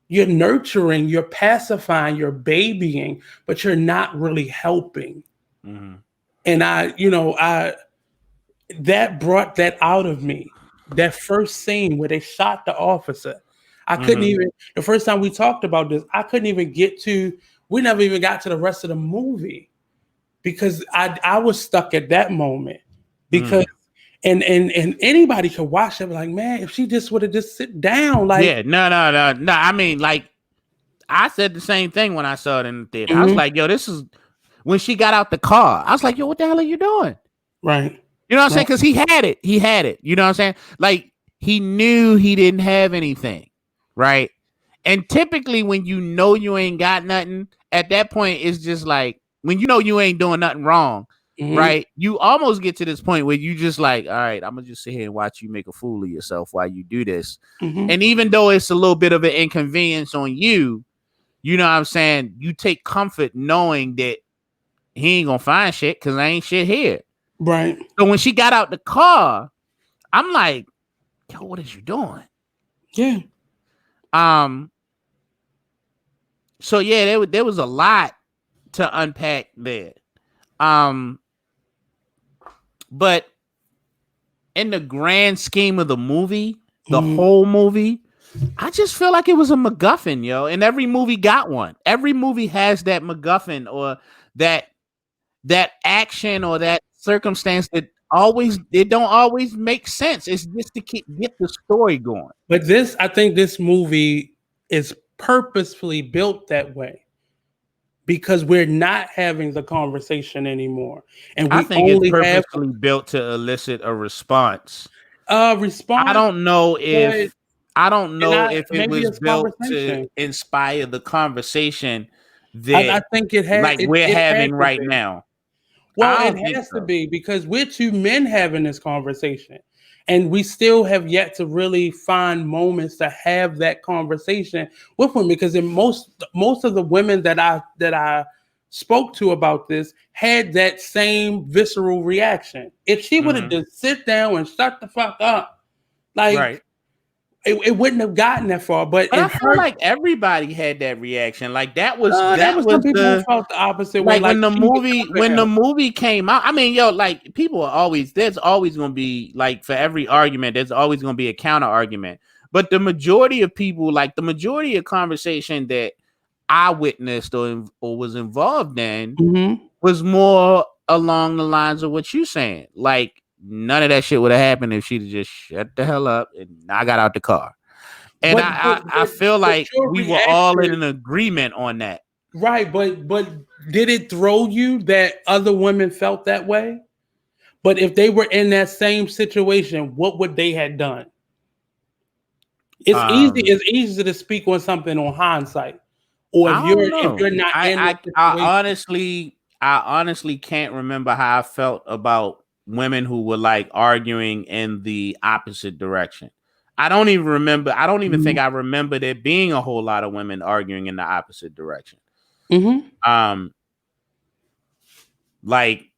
You're nurturing, you're pacifying, you're babying, but you're not really helping. Mm-hmm. And I that brought that out of me. That first scene where they shot the officer. I couldn't Mm-hmm. even, the first time we talked about this, I couldn't even get to, we never even got to the rest of the movie because I was stuck at that moment. Because Mm. and anybody could watch it like, man, if she just would have just sit down, like, Yeah, no. I mean, like I said the same thing when I saw it in the theater. I was mhm, like, yo, this is when she got out the car. I was like, yo, what the hell are you doing? right, You know what I'm saying? right, Because he had it. He had it. You know what I'm saying? Like he knew he didn't have anything, right? And typically, when you know you ain't got nothing, at that point, it's just like when you know you ain't doing nothing wrong, mhm, right? You almost get to this point where you just like, all right, I'm gonna just sit here and watch you make a fool of yourself while you do this. mhm, And even though it's a little bit of an inconvenience on you, you know what I'm saying? You take comfort knowing that he ain't gonna find shit because I ain't shit here. right, So when she got out the car, I'm like, yo, what is you doing? yeah, Um, so yeah, there was a lot to unpack there. Um, but in the grand scheme of the movie, the mhm, whole movie, I just feel like it was a MacGuffin, yo. And every movie got one. Every movie has that MacGuffin or that that action or that circumstance that always it don't always make sense. It's just to get the story going. but this, I think this movie is purposefully built that way because we're not having the conversation anymore, and I we think it's only have purposely built to elicit a response. a I response. don't know But if I don't and know if it maybe was it's built to conversation. inspire the conversation I that think it had like we're it had having to right be. now. Well, I it don't think has to so. be because we're two men having this conversation. And we still have yet to really find moments to have that conversation with women. Because in most of the women that I spoke to about this had that same visceral reaction. If she would have just sit down and shut the fuck up, like Right. it wouldn't have gotten that far. But But in I feel her, like everybody had that reaction. Like that was some people who felt the opposite way. like Like when the she was movie came out. I mean, like people are always there's always gonna be like for every argument, there's always gonna be a counter argument. But the majority of people, like the majority of conversation that I witnessed or was involved in was more along the lines of what you saying. Like none of that shit would have happened if she'd just shut the hell up and I got out the car. And I feel like we were all in an agreement on that. Right, but did it throw you that other women felt that way? But if they were in that same situation, what would they have done? It's easy to speak on something on hindsight. Or if you're not in that situation. I honestly can't remember how I felt about women who were like arguing in the opposite direction. I don't even remember. I don't even think I remember there being a whole lot of women arguing in the opposite direction. Like,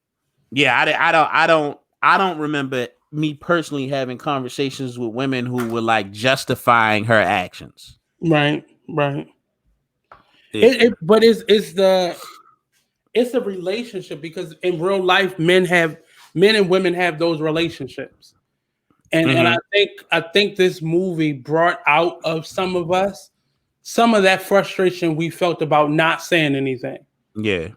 yeah, I don't remember me personally having conversations with women who were like justifying her actions. Right. But it's a relationship because in real life, men and women have those relationships. And I think this movie brought out of some of us some of that frustration we felt about not saying anything. Yeah.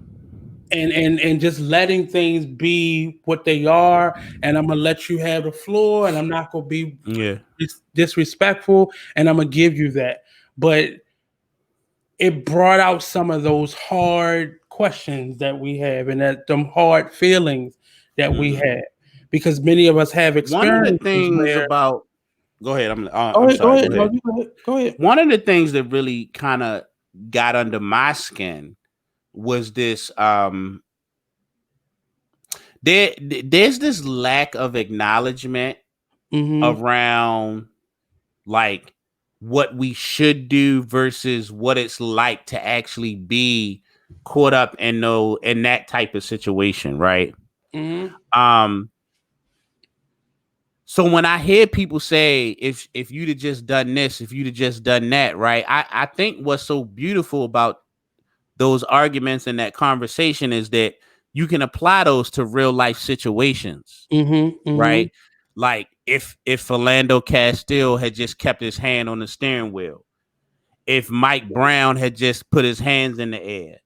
And just letting things be what they are, and I'm gonna let you have the floor, and I'm not gonna be disrespectful, and I'm gonna give you that. But it brought out some of those hard questions that we have, and them hard feelings that we have. Because many of us have experiences. One of the things about go ahead. I'm sorry. Go ahead. No, go ahead. One of the things that really kind of got under my skin was this. There's this lack of acknowledgement around like what we should do versus what it's like to actually be caught up in that type of situation, right? So when I hear people say, if you'd have just done this, if you'd have just done that, right? I think what's so beautiful about those arguments and that conversation is that you can apply those to real life situations, right? Like if Philando Castile had just kept his hand on the steering wheel, if Mike Brown had just put his hands in the air,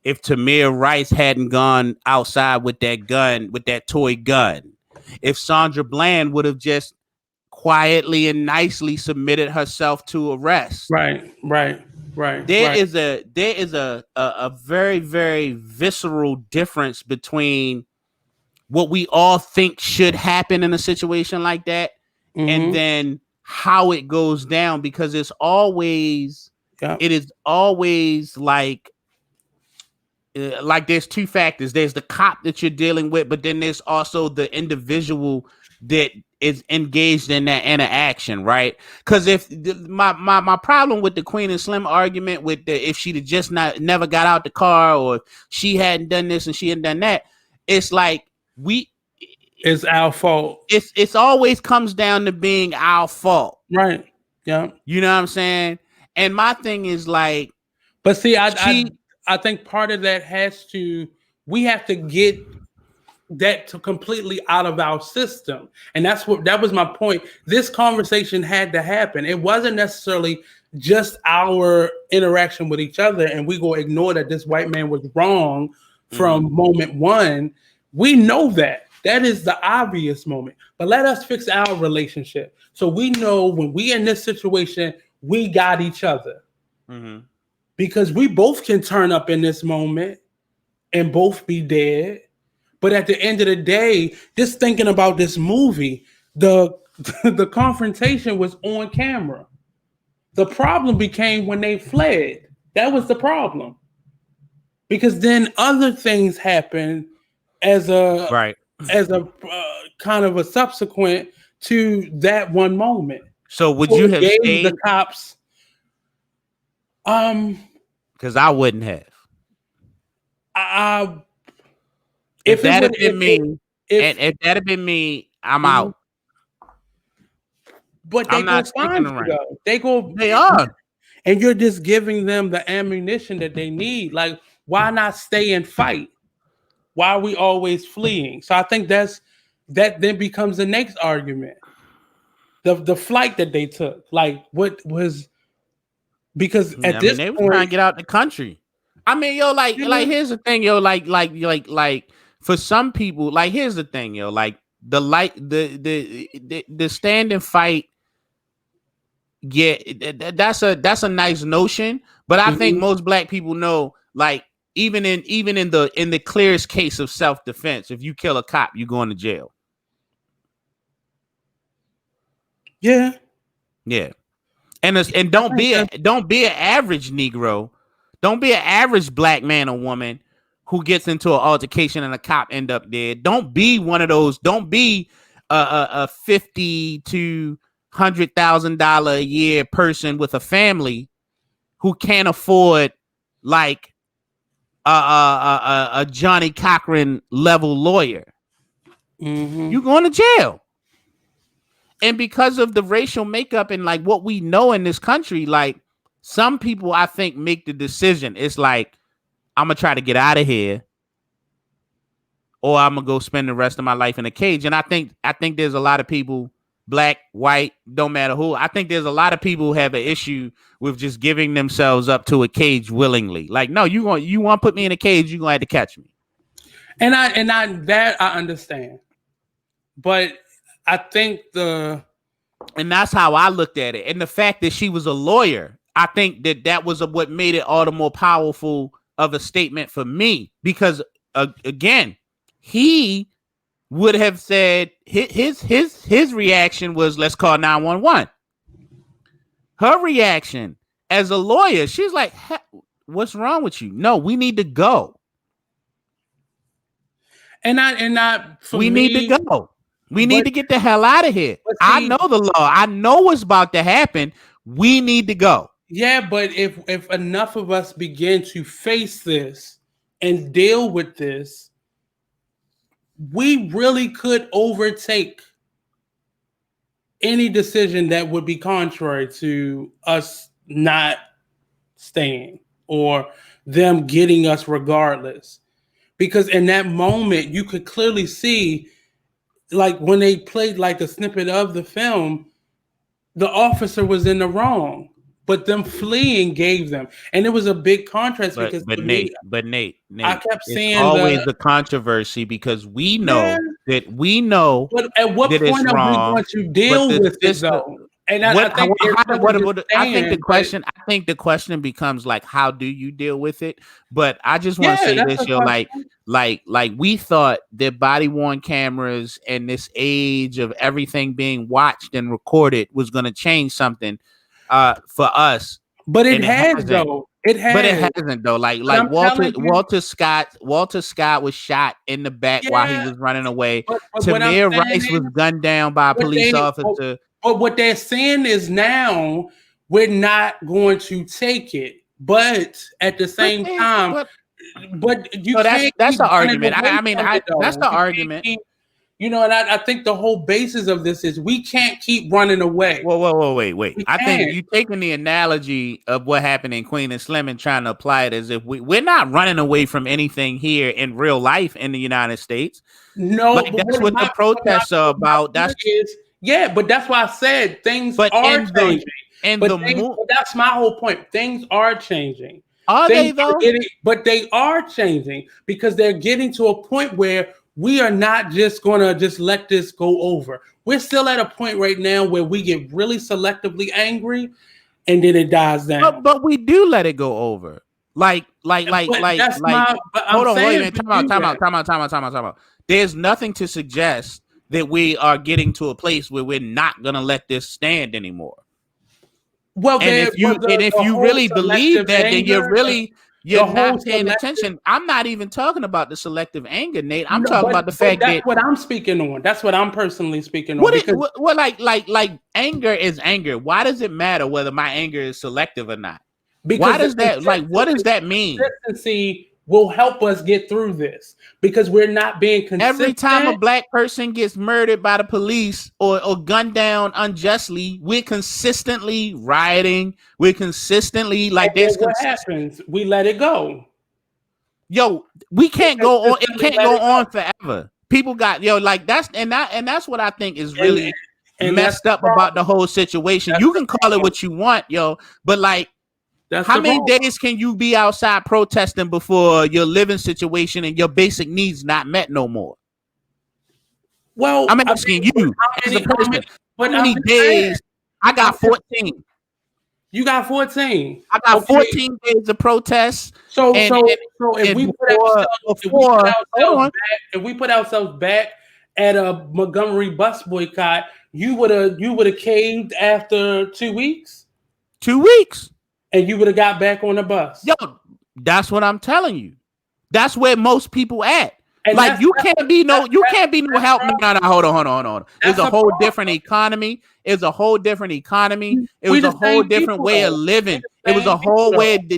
if Tamir Rice hadn't gone outside with that gun, with that toy gun, if Sandra Bland would have just quietly and nicely submitted herself to arrest. Right. There is a very, very visceral difference between what we all think should happen in a situation like that and then how it goes down, because it is always like there's two factors. There's the cop that you're dealing with, but then there's also the individual that is engaged in that interaction, right? Because if my problem with the Queen and Slim argument with if she'd have just never got out the car, or if she hadn't done this and she hadn't done that, it's like it's our fault. It's always comes down to being our fault, right? Yeah, you know what I'm saying. And my thing is like, but see, I think part of that we have to get that to completely out of our system. And that was my point. This conversation had to happen. It wasn't necessarily just our interaction with each other and we go ignore that this white man was wrong from moment one. We know that is the obvious moment, but let us fix our relationship. So we know when we in this situation, we got each other. Because we both can turn up in this moment and both be dead. But at the end of the day, just thinking about this movie, the confrontation was on camera. The problem became when they fled. That was the problem. Because then other things happened as a kind of a subsequent to that one moment. So would you have stayed? The cops? Because I wouldn't have. I, If if it that would, had been me, if, and if that had been me, I'm mhm. out. But they I'm go not sticking find you around. though. They go, They are. and you're just giving them the ammunition that they need. Like, why not stay and fight? Why are we always fleeing? So I think that then becomes the next argument. The flight that they took, like what was because I at mean, this they was trying point, to get out the country. I mean, yo, like yeah, here's the thing, yo, like for some people, like here's the thing, yo, like the stand and fight. Yeah, that's a nice notion, but I think mhm, most black people know, like even in the clearest case of self defense, if you kill a cop, you going to jail. yeah, Yeah, and I think that, don't be an average Negro, don't be an average black man or woman who gets into an altercation and a cop end up dead. Don't be one of those. Don't be a 50 to $100,000 a year person with a family who can't afford like a Johnny Cochran level lawyer. mhm. You going to jail. And because of the racial makeup and like what we know in this country, like some people I think make the decision. It's like, I'm gonna try to get out of here, or I'm gonna go spend the rest of my life in a cage. And I think there's a lot of people, black, white, don't matter who. I think there's a lot of people who have an issue with just giving themselves up to a cage willingly. Like, no, you want to put me in a cage, you're gonna have to catch me. And I that I understand, but I think And that's how I looked at it. And the fact that she was a lawyer, I think that was what made it all the more powerful of a statement for me. Because again, he would have said his reaction was, let's call 911. Her reaction as a lawyer, she's like, what's wrong with you? No, we need to go. for We need to me, go. We need but to get the hell out of here. I see, know the law. I know what's about to happen. We need to go. yeah, but if enough of us begin to face this and deal with this, we really could overtake any decision that would be contrary to us not staying or them getting us regardless. Because in that moment, you could clearly see, like when they played like a snippet of the film, the officer was in the wrong, but them fleeing gave them, and it was a big contrast But because but to me, Nate, but Nate, I Nate, kept it's seeing always a controversy because we yeah. know that we know But at what that it's point are we wrong. going to But deal the with it system, though? And I think it's something to I think stand, but the question becomes like, how do you deal with it? But I just want to yeah, say that's this, a yo, question. like we thought that body worn cameras and this age of everything being watched and recorded was going to change something for us, But it and it has hasn't. though. It But it has. hasn't though. But Like I'm telling you, Walter Scott was shot in the back while he yeah. was running away. But what I'm Tamir saying Rice was is, gunned down by a what police they, officer. but what they're saying is now we're not going to take it. But at the But same they, time, but but you so can't that's keep the running argument. away from it That's though. the You can't argument. keep, and I think the whole basis of this is we can't keep running away. Whoa, wait. We I think can't. you taking the analogy of what happened in Queen and Slim and trying to apply it as if we're not running away from anything here in real life in the United States. No, Like but that's what the protests are my about. point is, yeah, but that's why I said things But are changing. in the But that's my whole point. Things are changing. are Things they are though? getting, but they are changing because they're getting to a point where we are not just gonna just let this go over. We're still at a point right now where we get really selectively angry and then it dies down. But we do let it go over. Like. But that's my. But I'm Hold on, wait a saying minute. we do that. Time out. There's nothing to suggest that we are getting to a place where we're not gonna let this stand anymore. Well, And there, well, if the you whole really believe selective that, then anger, you're the whole not paying selective. attention. I'm not even talking about the selective anger, Nate. I'm No, talking about the but fact that's that what I'm speaking on. That's what I'm personally speaking on because what like anger is anger. Why does it matter whether my anger is selective or not? Why because the does that, like, what does that mean? consistency will help us get through this because we're not being consistent. Every time a black person gets murdered by the police or gunned down unjustly, we're consistently rioting. We're consistently like this. What happens? We let it go. Yo, we can't go on. It can't go on forever. People got like that's what I think is really messed up about the whole situation. You can call it what you want, yo, but like, how many days can you be outside protesting before your living situation and your basic needs not met no more? Well, I'm asking you as a person. How many days? I got 14. You got 14. I got 14 days of protests. So if we put ourselves back at a Montgomery bus boycott, you would have caved after 2 weeks. 2 weeks. And you would have got back on the bus. Yo, that's what I'm telling you. That's where most people at. And like you can't be no help. No, hold on. It's a whole different economy. It's a whole different economy. It was a whole different way of living. It was a whole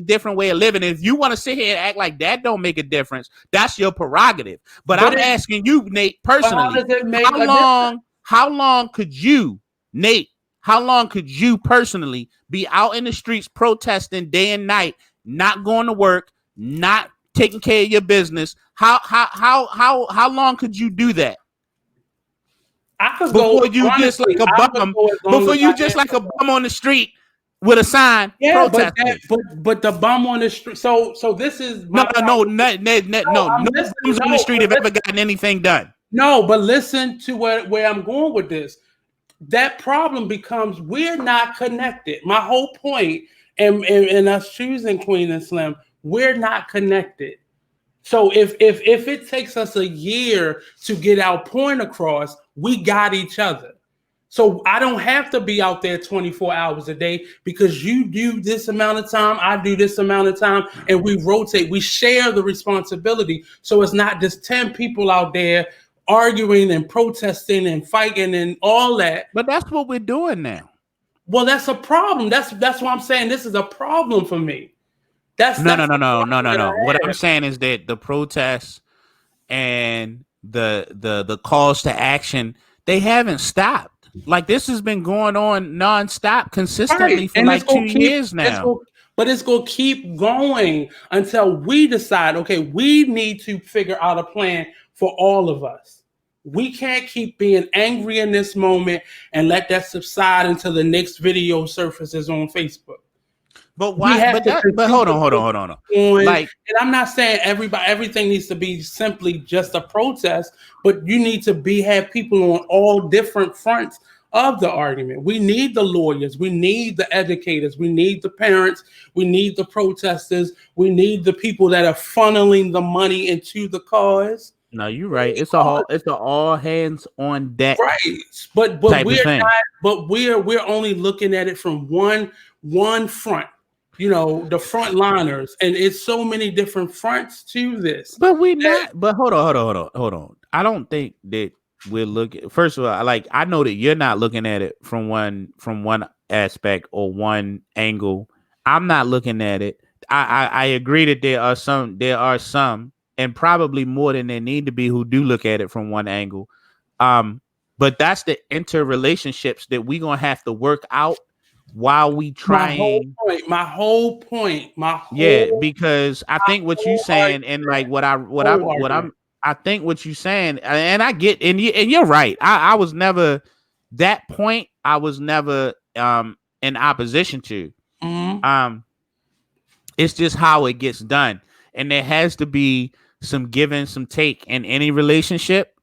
different way of living. If you want to sit here and act like that don't make a difference, that's your prerogative. But I'm asking you, Nate, personally, how long could you, Nate? How long could you personally be out in the streets protesting day and night, not going to work, not taking care of your business? How long could you do that? I could before you just like a bum. Before you just like a bum on the street with a sign protesting. But the bum on the street. So this is no bums on the street have ever gotten anything done. No, but listen to where I'm going with this. That problem becomes we're not connected. My whole point, and us choosing Queen and Slim, we're not connected. So if it takes us a year to get our point across, we got each other. So I don't have to be out there 24 hours a day because you do this amount of time, I do this amount of time, and we rotate. We share the responsibility. So it's not just 10 people out there arguing and protesting and fighting and all that. But that's what we're doing now. Well, that's a problem. That's what I'm saying. This is a problem for me. No. What I'm saying is that the protests and the calls to action, they haven't stopped. Like this has been going on nonstop consistently for like 2 years now. But it's going to keep going until we decide, okay, we need to figure out a plan for all of us. We can't keep being angry in this moment and let that subside until the next video surfaces on Facebook. But why? But hold on. Like, and I'm not saying everything needs to be simply just a protest, but you need to have people on all different fronts of the argument. We need the lawyers, we need the educators, we need the parents, we need the protesters, we need the people that are funneling the money into the cause. No, you're right. It's all hands on deck. Right. But we're only looking at it from one front. You know, the frontliners, and it's so many different fronts to this. But hold on. I don't think that we're looking. First of all, like I know that you're not looking at it from one aspect or one angle. I'm not looking at it. I agree that there are some, and probably more than there need to be, who do look at it from one angle. But that's the interrelationships that we're gonna have to work out while we trying. My whole point. Because I think what you're saying, and like I think what you're saying, and I get, and you're right. I was never that point. I was never in opposition to. Mm-hmm. It's just how it gets done, and there has to be some give and some take in any relationship.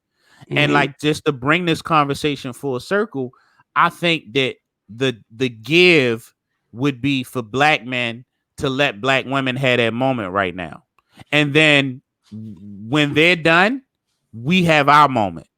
Mm-hmm. And like just to bring this conversation full circle, I think that the give would be for black men to let black women have that moment right now, and then when they're done, we have our moment.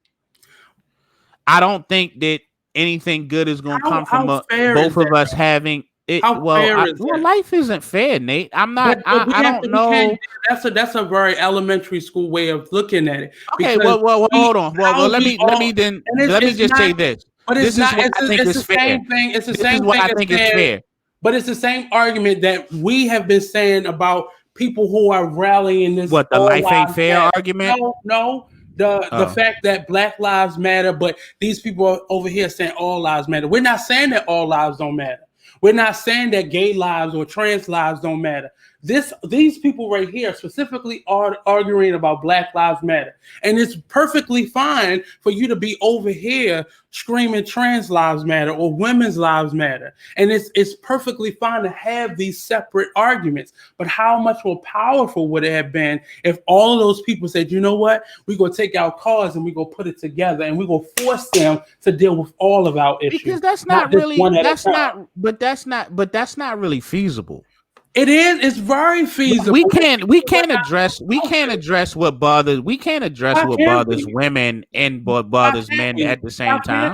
I don't think that anything good is going to come from both of us having it. Life isn't fair, Nate. I'm not. I don't know. That's a very elementary school way of looking at it. Okay. Well, hold on. Well, let me just say this. But this is what I think is fair. It's the same thing. I think it's fair. But it's the same argument that we have been saying about people who are rallying this. What, the all life ain't lives fair matter. argument? No. The fact that Black lives matter, but these people are over here saying all lives matter. We're not saying that all lives don't matter. We're not saying that gay lives or trans lives don't matter. These people right here specifically are arguing about Black Lives Matter. And it's perfectly fine for you to be over here screaming trans lives matter or women's lives matter. And it's perfectly fine to have these separate arguments. But how much more powerful would it have been if all of those people said, you know what, we're going to take our cause and we're going to put it together and we're going to force them to deal with all of our issues. Because that's not really, that's not really feasible. It is. It's very feasible. We can't address what bothers women and what bothers men at the same time.